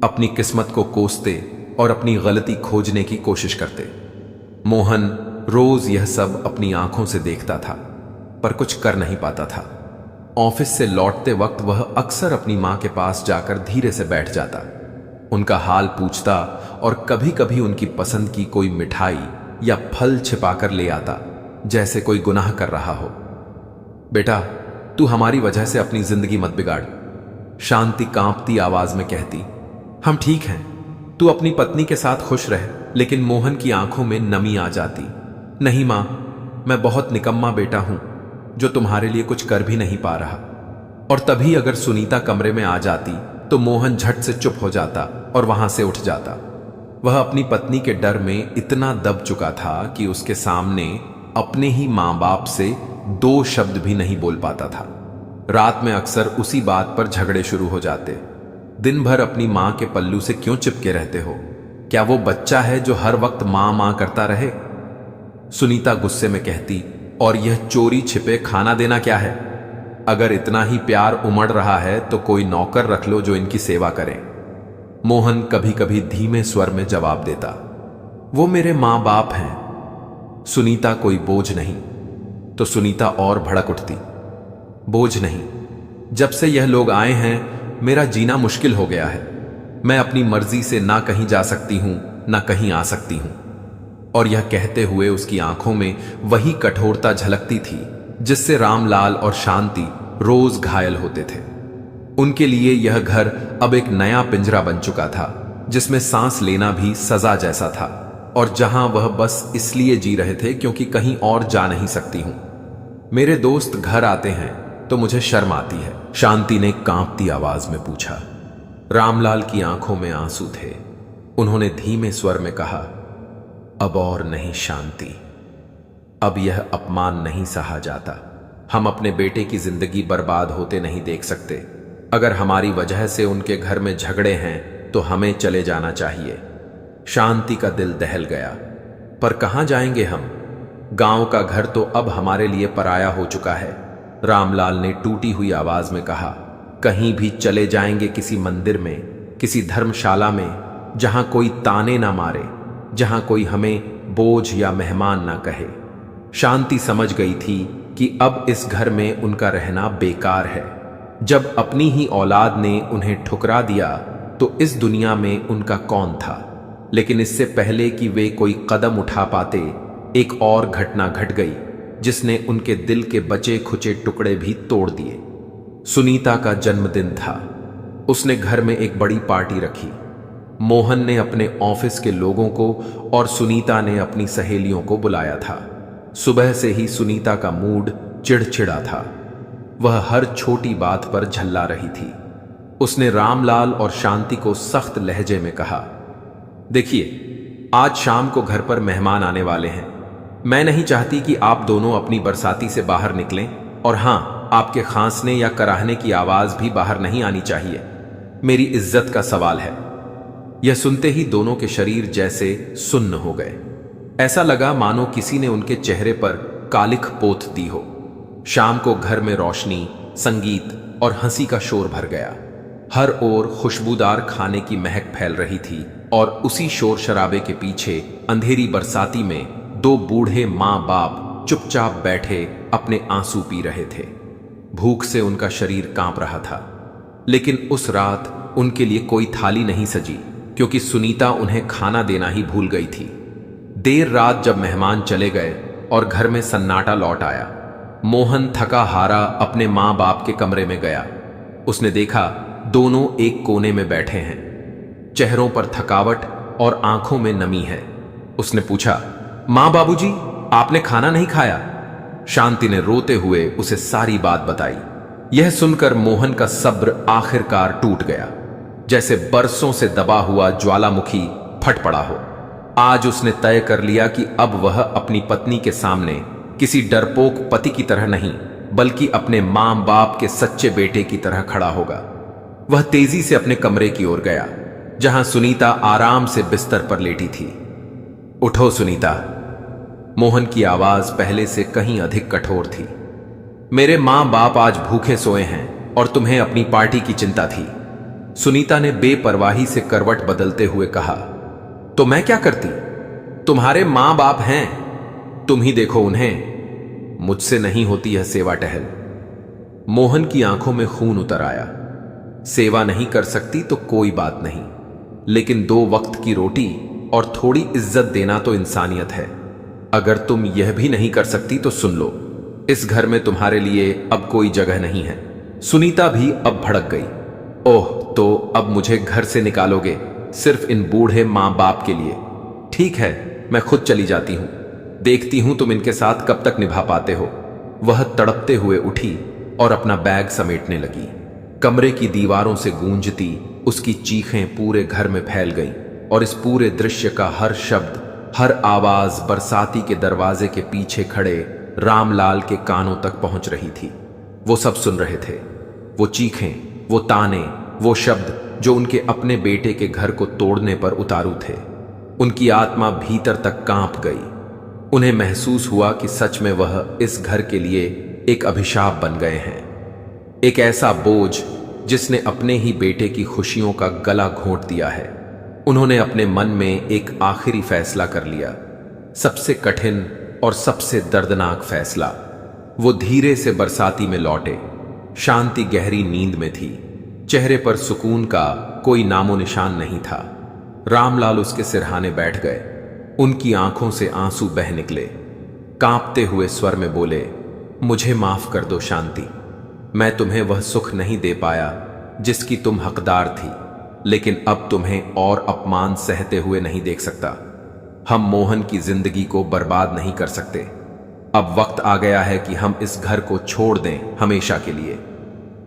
A: अपनी किस्मत को कोसते और अपनी गलती खोजने की कोशिश करते। मोहन रोज यह सब अपनी आंखों से देखता था, पर कुछ कर नहीं पाता था। ऑफिस से लौटते वक्त वह अक्सर अपनी मां के पास जाकर धीरे से बैठ जाता, उनका हाल पूछता और कभी कभी उनकी पसंद की कोई मिठाई या फल छिपाकर ले आता, जैसे कोई गुनाह कर रहा हो। बेटा, तू हमारी वजह से अपनी जिंदगी मत बिगाड़, शांति कांपती आवाज में कहती। हम ठीक हैं, तू अपनी पत्नी के साथ खुश रह। लेकिन मोहन की आंखों में नमी आ जाती। नहीं मां, मैं बहुत निकम्मा बेटा हूं जो तुम्हारे लिए कुछ कर भी नहीं पा रहा। और तभी अगर सुनीता कमरे में आ जाती तो मोहन झट से चुप हो जाता और वहां से उठ जाता। वह अपनी पत्नी के डर में इतना दब चुका था कि उसके सामने अपने ही मां बाप से दो शब्द भी नहीं बोल पाता था। रात में अक्सर उसी बात पर झगड़े शुरू हो जाते। दिन भर अपनी मां के पल्लू से क्यों चिपके रहते हो? क्या वो बच्चा है जो हर वक्त मां मां करता रहे? सुनीता गुस्से में कहती, और यह चोरी छिपे खाना देना क्या है? अगर इतना ही प्यार उमड़ रहा है तो कोई नौकर रख लो जो इनकी सेवा करे। मोहन कभी कभी धीमे स्वर में जवाब देता, वो मेरे मां बाप हैं। सुनीता कोई बोझ नहीं। तो सुनीता और भड़क उठती, बोझ नहीं, जब से यह लोग आए हैं मेरा जीना मुश्किल हो गया है। मैं अपनी मर्जी से ना कहीं जा सकती हूं ना कहीं आ सकती हूं। और यह कहते हुए उसकी आंखों में वही कठोरता झलकती थी जिससे रामलाल और शांति रोज घायल होते थे। उनके लिए यह घर अब एक नया पिंजरा बन चुका था, जिसमें सांस लेना भी सजा जैसा था, और जहां वह बस इसलिए जी रहे थे क्योंकि कहीं और जा नहीं सकती हूं। मेरे दोस्त घर आते हैं तो मुझे शर्म आती है, शांति ने कांपती आवाज में पूछा। रामलाल की आंखों में आंसू थे। उन्होंने धीमे स्वर में कहा, अब और नहीं शांति, अब यह अपमान नहीं सहा जाता। हम अपने बेटे की जिंदगी बर्बाद होते नहीं देख सकते। अगर हमारी वजह से उनके घर में झगड़े हैं तो हमें चले जाना चाहिए। शांति का दिल दहल गया। पर कहां जाएंगे हम? गांव का घर तो अब हमारे लिए पराया हो चुका है। रामलाल ने टूटी हुई आवाज में कहा, कहीं भी चले जाएंगे, किसी मंदिर में, किसी धर्मशाला में, जहां कोई ताने ना मारे, जहां कोई हमें बोझ या मेहमान ना कहे। शांति समझ गई थी कि अब इस घर में उनका रहना बेकार है। जब अपनी ही औलाद ने उन्हें ठुकरा दिया तो इस दुनिया में उनका कौन था। लेकिन इससे पहले कि वे कोई कदम उठा पाते, एक और घटना घट गई जिसने उनके दिल के बचे खुचे टुकड़े भी तोड़ दिए। सुनीता का जन्मदिन था। उसने घर में एक बड़ी पार्टी रखी। मोहन ने अपने ऑफिस के लोगों को और सुनीता ने अपनी सहेलियों को बुलाया था। सुबह से ही सुनीता का मूड चिड़चिड़ा था। वह हर छोटी बात पर झल्ला रही थी। उसने रामलाल और शांति को सख्त लहजे में कहा, देखिए, आज शाम को घर पर मेहमान आने वाले हैं। मैं नहीं चाहती कि आप दोनों अपनी बरसाती से बाहर निकलें, और हां, आपके खांसने या कराहने की आवाज भी बाहर नहीं आनी चाहिए। मेरी इज्जत का सवाल है। यह सुनते ही दोनों के शरीर जैसे सुन्न हो गए। ऐसा लगा मानो किसी ने उनके चेहरे पर कालिख पोत दी हो। शाम को घर में रोशनी, संगीत और हंसी का शोर भर गया। हर ओर खुशबूदार खाने की महक फैल रही थी, और उसी शोर शराबे के पीछे अंधेरी बरसाती में दो बूढ़े मां बाप चुपचाप बैठे अपने आंसू पी रहे थे। भूख से उनका शरीर कांप रहा था। लेकिन उस रात उनके लिए कोई थाली नहीं सजी, क्योंकि सुनीता उन्हें खाना देना ही भूल गई थी। देर रात जब मेहमान चले गए और घर में सन्नाटा लौट आया, मोहन थका हारा अपने मां बाप के कमरे में गया। उसने देखा दोनों एक कोने में बैठे हैं। चेहरों पर थकावट और आंखों में नमी है। उसने पूछा, मां बाबूजी, आपने खाना नहीं खाया? शांति ने रोते हुए उसे सारी बात बताई। यह सुनकर मोहन का सब्र आखिरकार टूट गया। जैसे बरसों से दबा हुआ ज्वालामुखी फट पड़ा हो। आज उसने तय कर लिया कि अब वह अपनी पत्नी के सामने किसी डरपोक पति की तरह नहीं, बल्कि अपने मां बाप के सच्चे बेटे की तरह खड़ा होगा। वह तेजी से अपने कमरे की ओर गया, जहां सुनीता आराम से बिस्तर पर लेटी थी। उठो सुनीता। मोहन की आवाज पहले से कहीं अधिक कठोर थी। मेरे मां बाप आज भूखे सोए हैं और तुम्हें अपनी पार्टी की चिंता थी। सुनीता ने बेपरवाही से करवट बदलते हुए कहा, तो मैं क्या करती? तुम्हारे मां बाप हैं, तुम ही देखो उन्हें। मुझसे नहीं होती यह सेवा टहल। मोहन की आंखों में खून उतर आया। सेवा नहीं कर सकती तो कोई बात नहीं, लेकिन 2 वक्त की रोटी और थोड़ी इज्जत देना तो इंसानियत है। अगर तुम यह भी नहीं कर सकती तो सुन लो, इस घर में तुम्हारे लिए अब कोई जगह नहीं है। सुनीता भी अब भड़क गई। ओह, तो अब मुझे घर से निकालोगे सिर्फ इन बूढ़े मां बाप के लिए? ठीक है, मैं खुद चली जाती हूं। देखती हूं तुम इनके साथ कब तक निभा पाते हो। वह तड़पते हुए उठी और अपना बैग समेटने लगी। कमरे की दीवारों से गूंजती उसकी चीखें पूरे घर में फैल गईं, और इस पूरे दृश्य का हर शब्द, हर आवाज बरसाती के दरवाजे के पीछे खड़े रामलाल के कानों तक पहुंच रही थी। वो सब सुन रहे थे। वो चीखें, वो ताने, वो शब्द जो उनके अपने बेटे के घर को तोड़ने पर उतारू थे। उनकी आत्मा भीतर तक कांप गई। उन्हें महसूस हुआ कि सच में वह इस घर के लिए एक अभिशाप बन गए हैं। एक ऐसा बोझ जिसने अपने ही बेटे की खुशियों का गला घोंट दिया है। उन्होंने अपने मन में एक आखिरी फैसला कर लिया, सबसे कठिन और सबसे दर्दनाक फैसला। वो धीरे से बरसाती में लौटे। शांति गहरी नींद में थी। चेहरे पर सुकून का कोई नामो निशान नहीं था। रामलाल उसके सिरहाने बैठ गए। उनकी आंखों से आंसू बह निकले। कांपते हुए स्वर में बोले, मुझे माफ कर दो शांति। मैं तुम्हें वह सुख नहीं दे पाया जिसकी तुम हकदार थी, लेकिन अब तुम्हें और अपमान सहते हुए नहीं देख सकता। हम मोहन की जिंदगी को बर्बाद नहीं कर सकते। अब वक्त आ गया है कि हम इस घर को छोड़ दें हमेशा के लिए।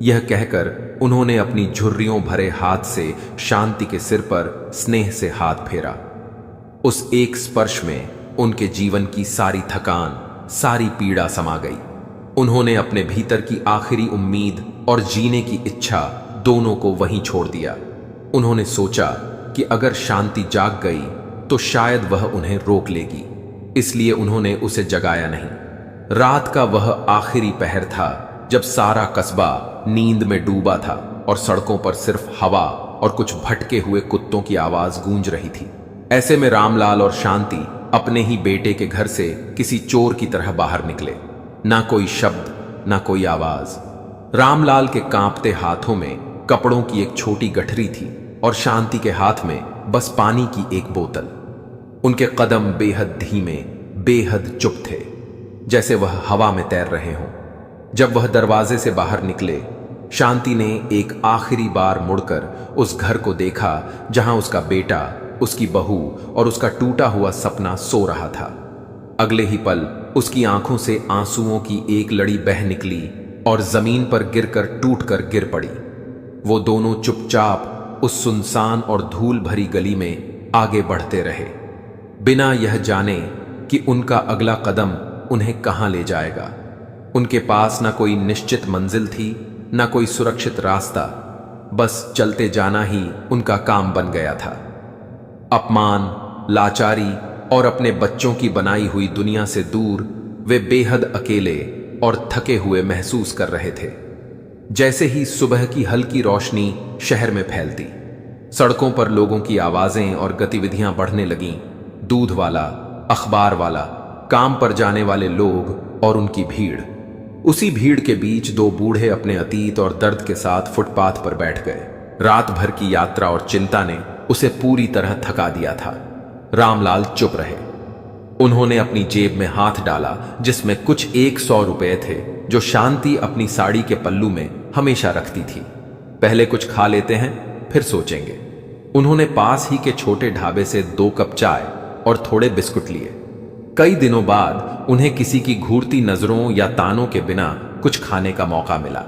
A: यह कहकर उन्होंने अपनी झुर्रियों भरे हाथ से शांति के सिर पर स्नेह से हाथ फेरा। उस एक स्पर्श में उनके जीवन की सारी थकान, सारी पीड़ा समा गई। उन्होंने अपने भीतर की आखिरी उम्मीद और जीने की इच्छा दोनों को वहीं छोड़ दिया। उन्होंने सोचा कि अगर शांति जाग गई तो शायद वह उन्हें रोक लेगी, इसलिए उन्होंने उसे जगाया नहीं। रात का वह आखिरी पहर था जब सारा कस्बा नींद में डूबा था और सड़कों पर सिर्फ हवा और कुछ भटके हुए कुत्तों की आवाज गूंज रही थी। ऐसे में रामलाल और शांति अपने ही बेटे के घर से किसी चोर की तरह बाहर निकले। ना कोई शब्द, ना कोई आवाज। रामलाल के कांपते हाथों में कपड़ों की एक छोटी गठरी थी और शांति के हाथ में बस पानी की एक बोतल। उनके कदम बेहद धीमे, बेहद चुप थे, जैसे वह हवा में तैर रहे हों। जब वह दरवाजे से बाहर निकले, शांति ने एक आखिरी बार मुड़कर उस घर को देखा जहां उसका बेटा, उसकी बहू और उसका टूटा हुआ सपना सो रहा था। अगले ही पल उसकी आंखों से आंसुओं की एक लड़ी बह निकली और जमीन पर गिरकर टूटकर गिर पड़ी। वो दोनों चुपचाप उस सुनसान और धूल भरी गली में आगे बढ़ते रहे, बिना यह जाने कि उनका अगला कदम उन्हें कहां ले जाएगा। उनके पास ना कोई निश्चित मंजिल थी, ना कोई सुरक्षित रास्ता, बस चलते जाना ही उनका काम बन गया था। अपमान, लाचारी और अपने बच्चों की बनाई हुई दुनिया से दूर वे बेहद अकेले और थके हुए महसूस कर रहे थे। जैसे ही सुबह की हल्की रोशनी शहर में फैलती, सड़कों पर लोगों की आवाजें और गतिविधियां बढ़ने लगीं। दूध वाला, अखबार वाला, काम पर जाने वाले लोग और उनकी भीड़। उसी भीड़ के बीच दो बूढ़े अपने अतीत और दर्द के साथ फुटपाथ पर बैठ गए। रात भर की यात्रा और चिंता ने उसे पूरी तरह थका दिया था। रामलाल चुप रहे। उन्होंने अपनी जेब में हाथ डाला जिसमें कुछ 100 रुपए थे जो शांति अपनी साड़ी के पल्लू में हमेशा रखती थी। पहले कुछ खा लेते हैं, फिर सोचेंगे। उन्होंने पास ही के छोटे ढाबे से 2 कप चाय और थोड़े बिस्कुट लिए। कई दिनों बाद उन्हें किसी की घूरती नजरों या तानों के बिना कुछ खाने का मौका मिला,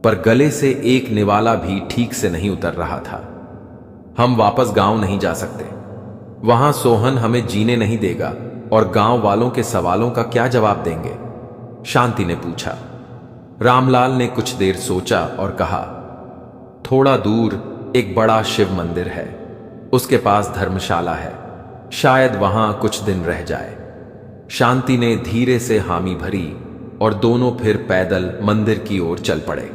A: पर गले से एक निवाला भी ठीक से नहीं उतर रहा था। हम वापस गांव नहीं जा सकते, वहां सोहन हमें जीने नहीं देगा और गांव वालों के सवालों का क्या जवाब देंगे? शांति ने पूछा। रामलाल ने कुछ देर सोचा और कहा, थोड़ा दूर एक बड़ा शिव मंदिर है, उसके पास धर्मशाला है, शायद वहां कुछ दिन रह जाए। शांति ने धीरे से हामी भरी और दोनों फिर पैदल मंदिर की ओर चल पड़े।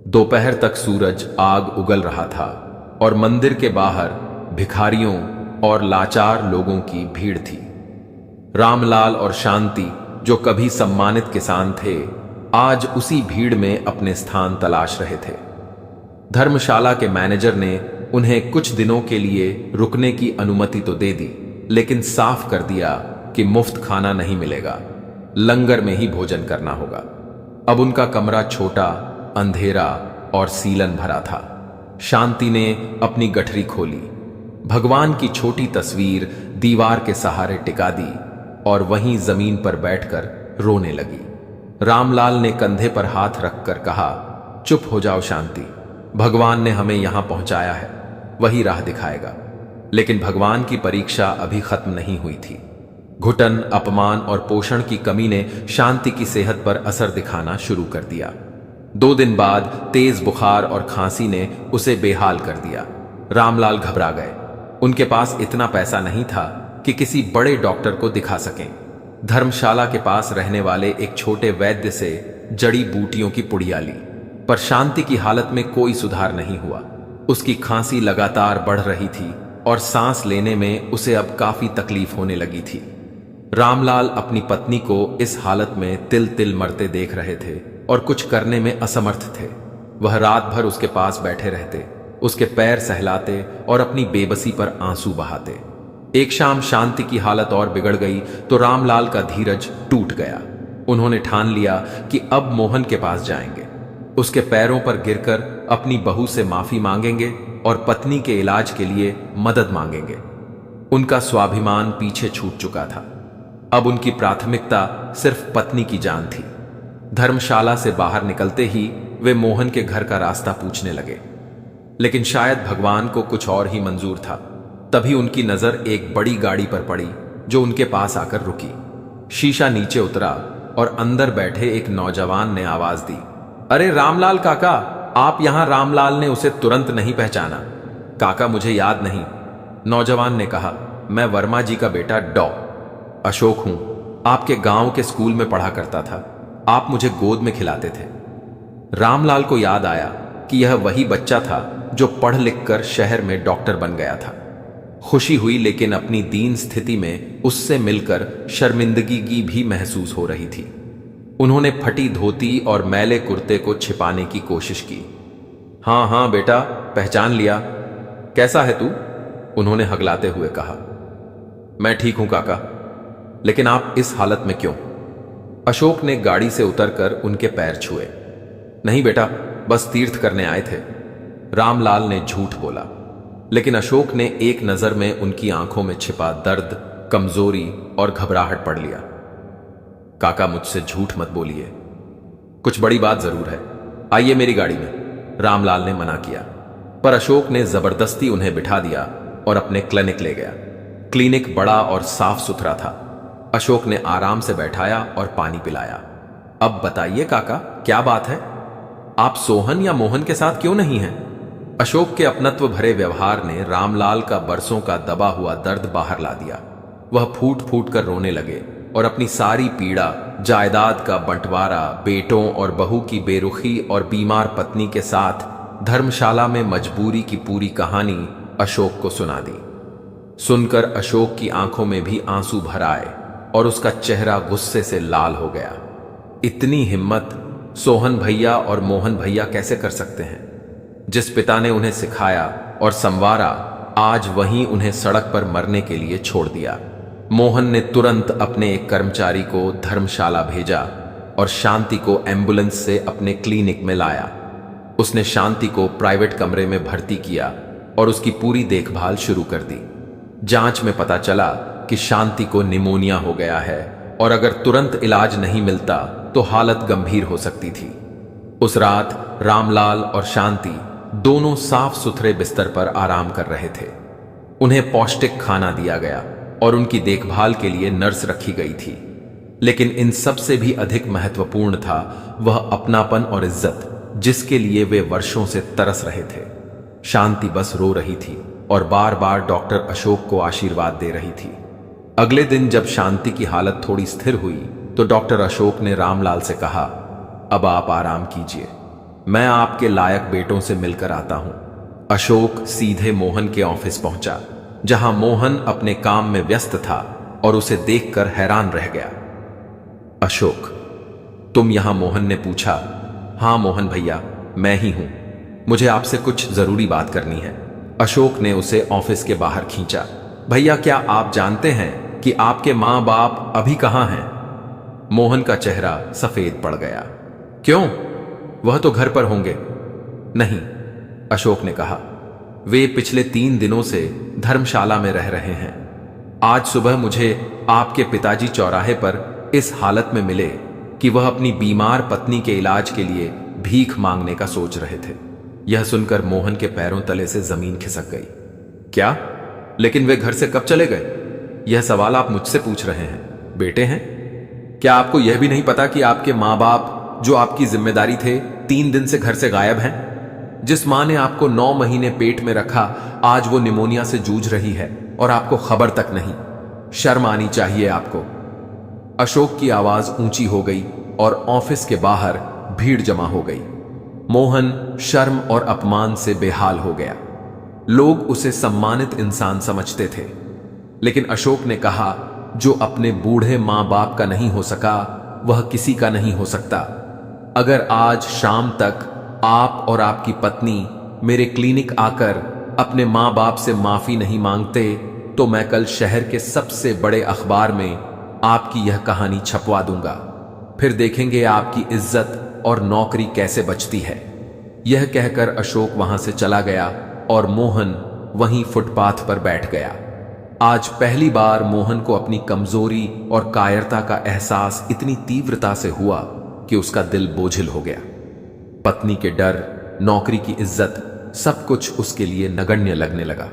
A: दोपहर तक सूरज आग उगल रहा था और मंदिर के बाहर भिखारियों और लाचार लोगों की भीड़ थी। रामलाल और शांति, जो कभी सम्मानित किसान थे, आज उसी भीड़ में अपने स्थान तलाश रहे थे। धर्मशाला के मैनेजर ने उन्हें कुछ दिनों के लिए रुकने की अनुमति तो दे दी, लेकिन साफ कर दिया कि मुफ्त खाना नहीं मिलेगा, लंगर में ही भोजन करना होगा। अब उनका कमरा छोटा, अंधेरा और सीलन भरा था। शांति ने अपनी गठरी खोली, भगवान की छोटी तस्वीर दीवार के सहारे टिका दी और वहीं जमीन पर बैठकर रोने लगी। रामलाल ने कंधे पर हाथ रखकर कहा, चुप हो जाओ शांति, भगवान ने हमें यहां पहुंचाया है, वही राह दिखाएगा। लेकिन भगवान की परीक्षा अभी खत्म नहीं हुई थी। घुटन, अपमान और पोषण की कमी ने शांति की सेहत पर असर दिखाना शुरू कर दिया। 2 दिन बाद तेज बुखार और खांसी ने उसे बेहाल कर दिया। रामलाल घबरा गए। उनके पास इतना पैसा नहीं था कि किसी बड़े डॉक्टर को दिखा सकें। धर्मशाला के पास रहने वाले एक छोटे वैद्य से जड़ी बूटियों की पुड़िया ली, पर शांति की हालत में कोई सुधार नहीं हुआ। उसकी खांसी लगातार बढ़ रही थी और सांस लेने में उसे अब काफी तकलीफ होने लगी थी। रामलाल अपनी पत्नी को इस हालत में तिल तिल मरते देख रहे थे और कुछ करने में असमर्थ थे। वह रात भर उसके पास बैठे रहते, उसके पैर सहलाते और अपनी बेबसी पर आंसू बहाते। एक शाम शांति की हालत और बिगड़ गई तो रामलाल का धीरज टूट गया। उन्होंने ठान लिया कि अब मोहन के पास जाएंगे, उसके पैरों पर गिरकर अपनी बहू से माफी मांगेंगे और पत्नी के इलाज के लिए मदद मांगेंगे। उनका स्वाभिमान पीछे छूट चुका था। अब उनकी प्राथमिकता सिर्फ पत्नी की जान थी। धर्मशाला से बाहर निकलते ही वे मोहन के घर का रास्ता पूछने लगे, लेकिन शायद भगवान को कुछ और ही मंजूर था। तभी उनकी नजर एक बड़ी गाड़ी पर पड़ी जो उनके पास आकर रुकी। शीशा नीचे उतरा और अंदर बैठे एक नौजवान ने आवाज दी, अरे रामलाल काका, आप यहां। रामलाल ने उसे तुरंत नहीं पहचाना। काका, मुझे याद नहीं। नौजवान ने कहा, मैं वर्मा जी का बेटा अशोक हूं। आपके गांव के स्कूल में पढ़ा करता था। आप मुझे गोद में खिलाते थे। रामलाल को याद आया कि यह वही बच्चा था जो पढ़ लिख कर शहर में डॉक्टर बन गया था। खुशी हुई, लेकिन अपनी दीन स्थिति में उससे मिलकर शर्मिंदगी भी महसूस हो रही थी। उन्होंने फटी धोती और मैले कुर्ते को छिपाने की कोशिश की। हाँ हाँ बेटा, पहचान लिया। कैसा है तू? उन्होंने हगलाते हुए कहा। मैं ठीक हूं काका, लेकिन आप इस हालत में क्यों? अशोक ने गाड़ी से उतरकर उनके पैर छुए। नहीं बेटा, बस तीर्थ करने आए थे। रामलाल ने झूठ बोला, लेकिन अशोक ने एक नजर में उनकी आंखों में छिपा दर्द, कमजोरी और घबराहट पढ़ लिया। काका, मुझसे झूठ मत बोलिए। कुछ बड़ी बात जरूर है। आइए मेरी गाड़ी में। रामलाल ने मना किया, पर अशोक ने जबरदस्ती उन्हें बिठा दिया और अपने क्लिनिक ले गया। क्लिनिक बड़ा और साफ सुथरा था। अशोक ने आराम से बैठाया और पानी पिलाया। अब बताइए काका, क्या बात है? आप सोहन या मोहन के साथ क्यों नहीं हैं? अशोक के अपनत्व भरे व्यवहार ने रामलाल का बरसों का दबा हुआ दर्द बाहर ला दिया। वह फूट फूट कर रोने लगे और अपनी सारी पीड़ा, जायदाद का बंटवारा, बेटों और बहू की बेरुखी और बीमार पत्नी के साथ धर्मशाला में मजबूरी की पूरी कहानी अशोक को सुना दी। सुनकर अशोक की आंखों में भी आंसू भर आए और उसका चेहरा गुस्से से लाल हो गया। इतनी हिम्मत सोहन भैया और मोहन भैया कैसे कर सकते हैं? जिस पिता ने उन्हें सिखाया और संवारा, आज वहीं उन्हें सड़क पर मरने के लिए छोड़ दिया। मोहन ने तुरंत अपने एक कर्मचारी को धर्मशाला भेजा और शांति को एम्बुलेंस से अपने क्लिनिक में लाया। उसने शांति को प्राइवेट कमरे में भर्ती किया और उसकी पूरी देखभाल शुरू कर दी। जांच में पता चला कि शांति को निमोनिया हो गया है और अगर तुरंत इलाज नहीं मिलता तो हालत गंभीर हो सकती थी। उस रात रामलाल और शांति दोनों साफ सुथरे बिस्तर पर आराम कर रहे थे। उन्हें पौष्टिक खाना दिया गया और उनकी देखभाल के लिए नर्स रखी गई थी। लेकिन इन सब से भी अधिक महत्वपूर्ण था वह अपनापन और इज्जत, जिसके लिए वे वर्षों से तरस रहे थे। शांति बस रो रही थी और बार बार डॉक्टर अशोक को आशीर्वाद दे रही थी। अगले दिन जब शांति की हालत थोड़ी स्थिर हुई तो डॉक्टर अशोक ने रामलाल से कहा, अब आप आराम कीजिए, मैं आपके लायक बेटों से मिलकर आता हूं। अशोक सीधे मोहन के ऑफिस पहुंचा, जहां मोहन अपने काम में व्यस्त था और उसे देखकर हैरान रह गया। अशोक, तुम यहां? मोहन ने पूछा। हां मोहन भैया, मैं ही हूं। मुझे आपसे कुछ जरूरी बात करनी है। अशोक ने उसे ऑफिस के बाहर खींचा। भैया, क्या आप जानते हैं कि आपके मां बाप अभी कहां हैं? मोहन का चेहरा सफेद पड़ गया। क्यों? वह तो घर पर होंगे। नहीं, अशोक ने कहा, वे पिछले 3 दिनों से धर्मशाला में रह रहे हैं। आज सुबह मुझे आपके पिताजी चौराहे पर इस हालत में मिले कि वह अपनी बीमार पत्नी के इलाज के लिए भीख मांगने का सोच रहे थे। यह सुनकर मोहन के पैरों तले से जमीन खिसक गई। क्या? लेकिन वे घर से कब चले गए? यह सवाल आप मुझसे पूछ रहे हैं? बेटे हैं? क्या आपको यह भी नहीं पता कि आपके मां बाप जो आपकी जिम्मेदारी थे 3 दिन से घर से गायब हैं? जिस मां ने आपको 9 महीने पेट में रखा, आज वो निमोनिया से जूझ रही है और आपको खबर तक नहीं। शर्म आनी चाहिए आपको। अशोक की आवाज ऊंची हो गई और ऑफिस के बाहर भीड़ जमा हो गई। मोहन शर्म और अपमान से बेहाल हो गया। लोग उसे सम्मानित इंसान समझते थे, लेकिन अशोक ने कहा, जो अपने बूढ़े मां बाप का नहीं हो सका वह किसी का नहीं हो सकता। अगर आज शाम तक आप और आपकी पत्नी मेरे क्लिनिक आकर अपने मां बाप से माफी नहीं मांगते तो मैं कल शहर के सबसे बड़े अखबार में आपकी यह कहानी छपवा दूंगा। फिर देखेंगे आपकी इज्जत और नौकरी कैसे बचती है। यह कहकर अशोक वहां से चला गया और मोहन वहीं फुटपाथ पर बैठ गया। आज पहली बार मोहन को अपनी कमजोरी और कायरता का एहसास इतनी तीव्रता से हुआ कि उसका दिल बोझिल हो गया। पत्नी के डर, नौकरी की इज्जत, सब कुछ उसके लिए नगण्य लगने लगा।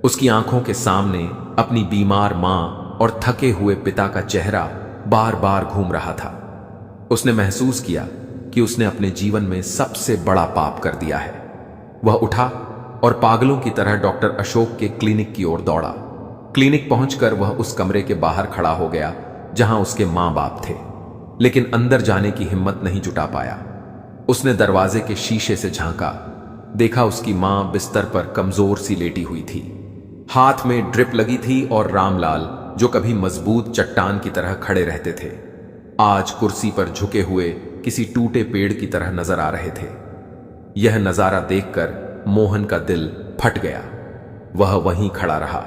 A: उसकी आंखों के सामने अपनी बीमार मां और थके हुए पिता का चेहरा बार बार घूम रहा था। उसने महसूस किया कि उसने अपने जीवन में सबसे बड़ा पाप कर दिया है। वह उठा और पागलों की तरह डॉक्टर अशोक के क्लिनिक की ओर दौड़ा। क्लिनिक पहुंचकर वह उस कमरे के बाहर खड़ा हो गया जहां उसके मां बाप थे, लेकिन अंदर जाने की हिम्मत नहीं जुटा पाया। उसने दरवाजे के शीशे से झांका, देखा उसकी मां बिस्तर पर कमजोर सी लेटी हुई थी। हाथ में ड्रिप लगी थी और रामलाल, जो कभी मजबूत चट्टान की तरह खड़े रहते थे, आज कुर्सी पर झुके हुए किसी टूटे पेड़ की तरह नजर आ रहे थे। यह नजारा देखकर मोहन का दिल फट गया। वह वहीं खड़ा रहा,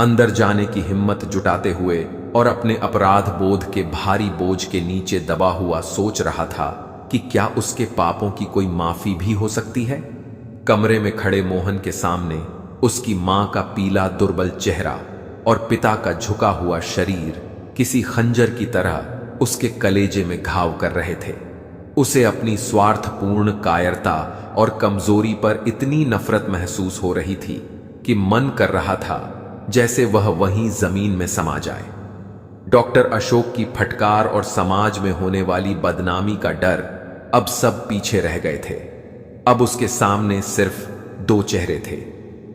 A: अंदर जाने की हिम्मत जुटाते हुए और अपने अपराध बोध के भारी बोझ के नीचे दबा हुआ सोच रहा था कि क्या उसके पापों की कोई माफी भी हो सकती है। कमरे में खड़े मोहन के सामने उसकी मां का पीला दुर्बल चेहरा और पिता का झुका हुआ शरीर किसी खंजर की तरह उसके कलेजे में घाव कर रहे थे। उसे अपनी स्वार्थपूर्ण कायरता और कमजोरी पर इतनी नफरत महसूस हो रही थी कि मन कर रहा था जैसे वह वहीं जमीन में समा जाए। डॉक्टर अशोक की फटकार और समाज में होने वाली बदनामी का डर अब सब पीछे रह गए थे। अब उसके सामने सिर्फ दो चेहरे थे,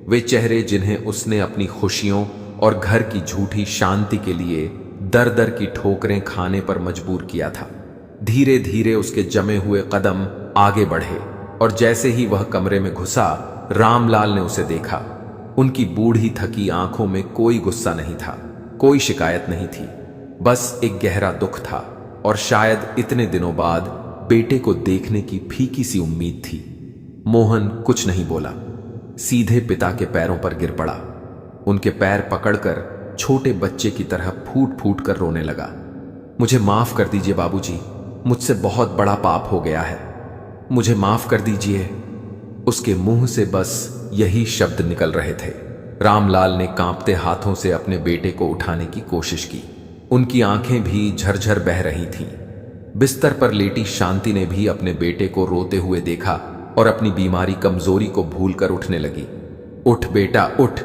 A: वे चेहरे जिन्हें उसने अपनी खुशियों और घर की झूठी शांति के लिए दर दर की ठोकरें खाने पर मजबूर किया था। धीरे धीरे उसके जमे हुए कदम आगे बढ़े और जैसे ही वह कमरे में घुसा, रामलाल ने उसे देखा। उनकी बूढ़ी थकी आंखों में कोई गुस्सा नहीं था, कोई शिकायत नहीं थी, बस एक गहरा दुख था और शायद इतने दिनों बाद बेटे को देखने की फीकी सी उम्मीद थी। मोहन कुछ नहीं बोला, सीधे पिता के पैरों पर गिर पड़ा। उनके पैर पकड़कर छोटे बच्चे की तरह फूट फूट कर रोने लगा। मुझे माफ कर दीजिए बाबूजी, मुझसे बहुत बड़ा पाप हो गया है, मुझे माफ कर दीजिए। उसके मुंह से बस यही शब्द निकल रहे थे। रामलाल ने कांपते हाथों से अपने बेटे को उठाने की कोशिश की। उनकी आंखें भी झरझर बह रही थीं। बिस्तर पर लेटी शांति ने भी अपने बेटे को रोते हुए देखा और अपनी बीमारी कमजोरी को भूलकर उठने लगी। उठ बेटा उठ,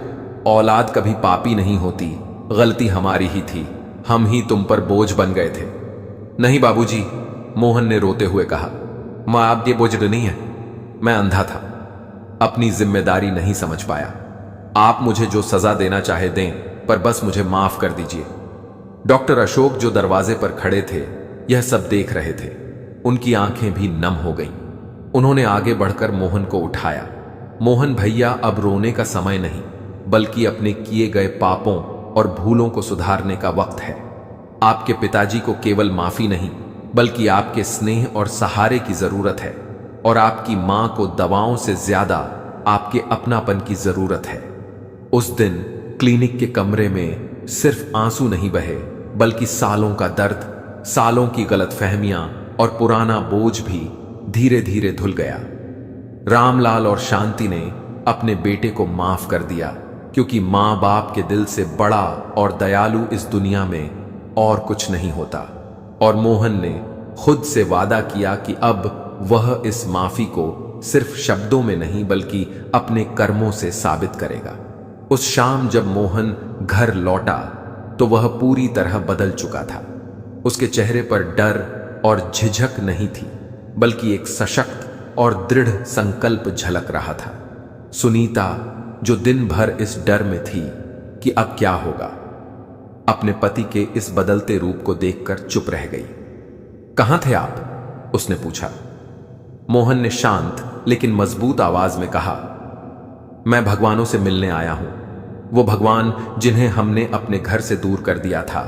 A: औलाद कभी पापी नहीं होती, गलती हमारी ही थी, हम ही तुम पर बोझ बन गए थे। नहीं बाबूजी, मोहन ने रोते हुए कहा, मां आपके बोझ नहीं है, मैं अंधा था, अपनी जिम्मेदारी नहीं समझ पाया। आप मुझे जो सजा देना चाहे दें, पर बस मुझे माफ कर दीजिए। डॉक्टर अशोक जो दरवाजे पर खड़े थे यह सब देख रहे थे। उनकी आंखें भी नम हो गईं। उन्होंने आगे बढ़कर मोहन को उठाया। मोहन भैया, अब रोने का समय नहीं, बल्कि अपने किए गए पापों और भूलों को सुधारने का वक्त है। आपके पिताजी को केवल माफी नहीं, बल्कि आपके स्नेह और सहारे की जरूरत है, और आपकी मां को दवाओं से ज्यादा आपके अपनापन की जरूरत है। उस दिन क्लिनिक के कमरे में सिर्फ आंसू नहीं बहे, बल्कि सालों का दर्द, सालों की गलतफहमियां और पुराना बोझ भी धीरे धीरे धुल गया। रामलाल और शांति ने अपने बेटे को माफ कर दिया, क्योंकि मां बाप के दिल से बड़ा और दयालु इस दुनिया में और कुछ नहीं होता। और मोहन ने खुद से वादा किया कि अब वह इस माफी को सिर्फ शब्दों में नहीं, बल्कि अपने कर्मों से साबित करेगा। उस शाम जब मोहन घर लौटा तो वह पूरी तरह बदल चुका था। उसके चेहरे पर डर और झिझक नहीं थी, बल्कि एक सशक्त और दृढ़ संकल्प झलक रहा था। सुनीता, जो दिन भर इस डर में थी कि अब क्या होगा, अपने पति के इस बदलते रूप को देखकर चुप रह गई। कहां थे आप? उसने पूछा। मोहन ने शांत लेकिन मजबूत आवाज में कहा, मैं भगवानों से मिलने आया हूं, वो भगवान जिन्हें हमने अपने घर से दूर कर दिया था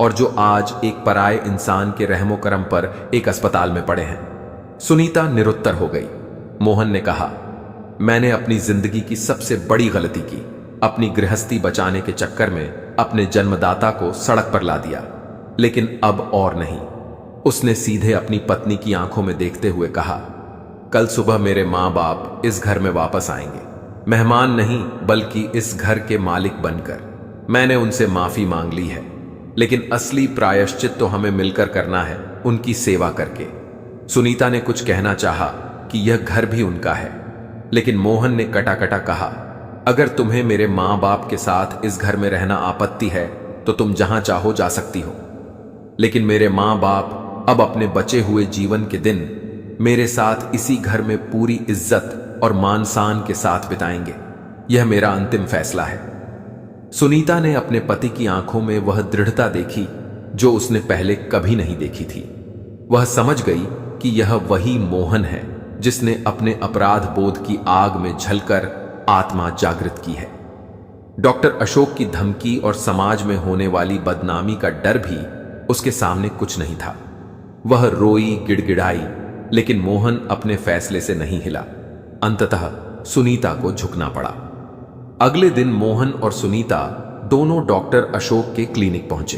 A: और जो आज एक पराये इंसान के रहमो करम पर एक अस्पताल में पड़े हैं। सुनीता निरुत्तर हो गई। मोहन ने कहा, मैंने अपनी जिंदगी की सबसे बड़ी गलती की, अपनी गृहस्थी बचाने के चक्कर में अपने जन्मदाता को सड़क पर ला दिया, लेकिन अब और नहीं। उसने सीधे अपनी पत्नी की आंखों में देखते हुए कहा, कल सुबह मेरे मां बाप इस घर में वापस आएंगे, मेहमान नहीं बल्कि इस घर के मालिक बनकर। मैंने उनसे माफी मांग ली है। लेकिन असली प्रायश्चित तो हमें मिलकर करना है, उनकी सेवा करके। सुनीता ने कुछ कहना चाहा कि यह घर भी उनका है, लेकिन मोहन ने कटा-कटा कहा, अगर तुम्हें मेरे मां बाप के साथ इस घर में रहना आपत्ति है तो तुम जहां चाहो जा सकती हो, लेकिन मेरे मां बाप अब अपने बचे हुए जीवन के दिन मेरे साथ इसी घर में पूरी इज्जत और मान शान के साथ बिताएंगे। यह मेरा अंतिम फैसला है। सुनीता ने अपने पति की आंखों में वह दृढ़ता देखी जो उसने पहले कभी नहीं देखी थी। वह समझ गई कि यह वही मोहन है जिसने अपने अपराध बोध की आग में झलकर आत्मा जागृत की है। डॉक्टर अशोक की धमकी और समाज में होने वाली बदनामी का डर भी उसके सामने कुछ नहीं था। वह रोई, गिड़गिड़ाई, लेकिन मोहन अपने फैसले से नहीं हिला। अंततः सुनीता को झुकना पड़ा। अगले दिन मोहन और सुनीता दोनों डॉक्टर अशोक के क्लिनिक पहुंचे।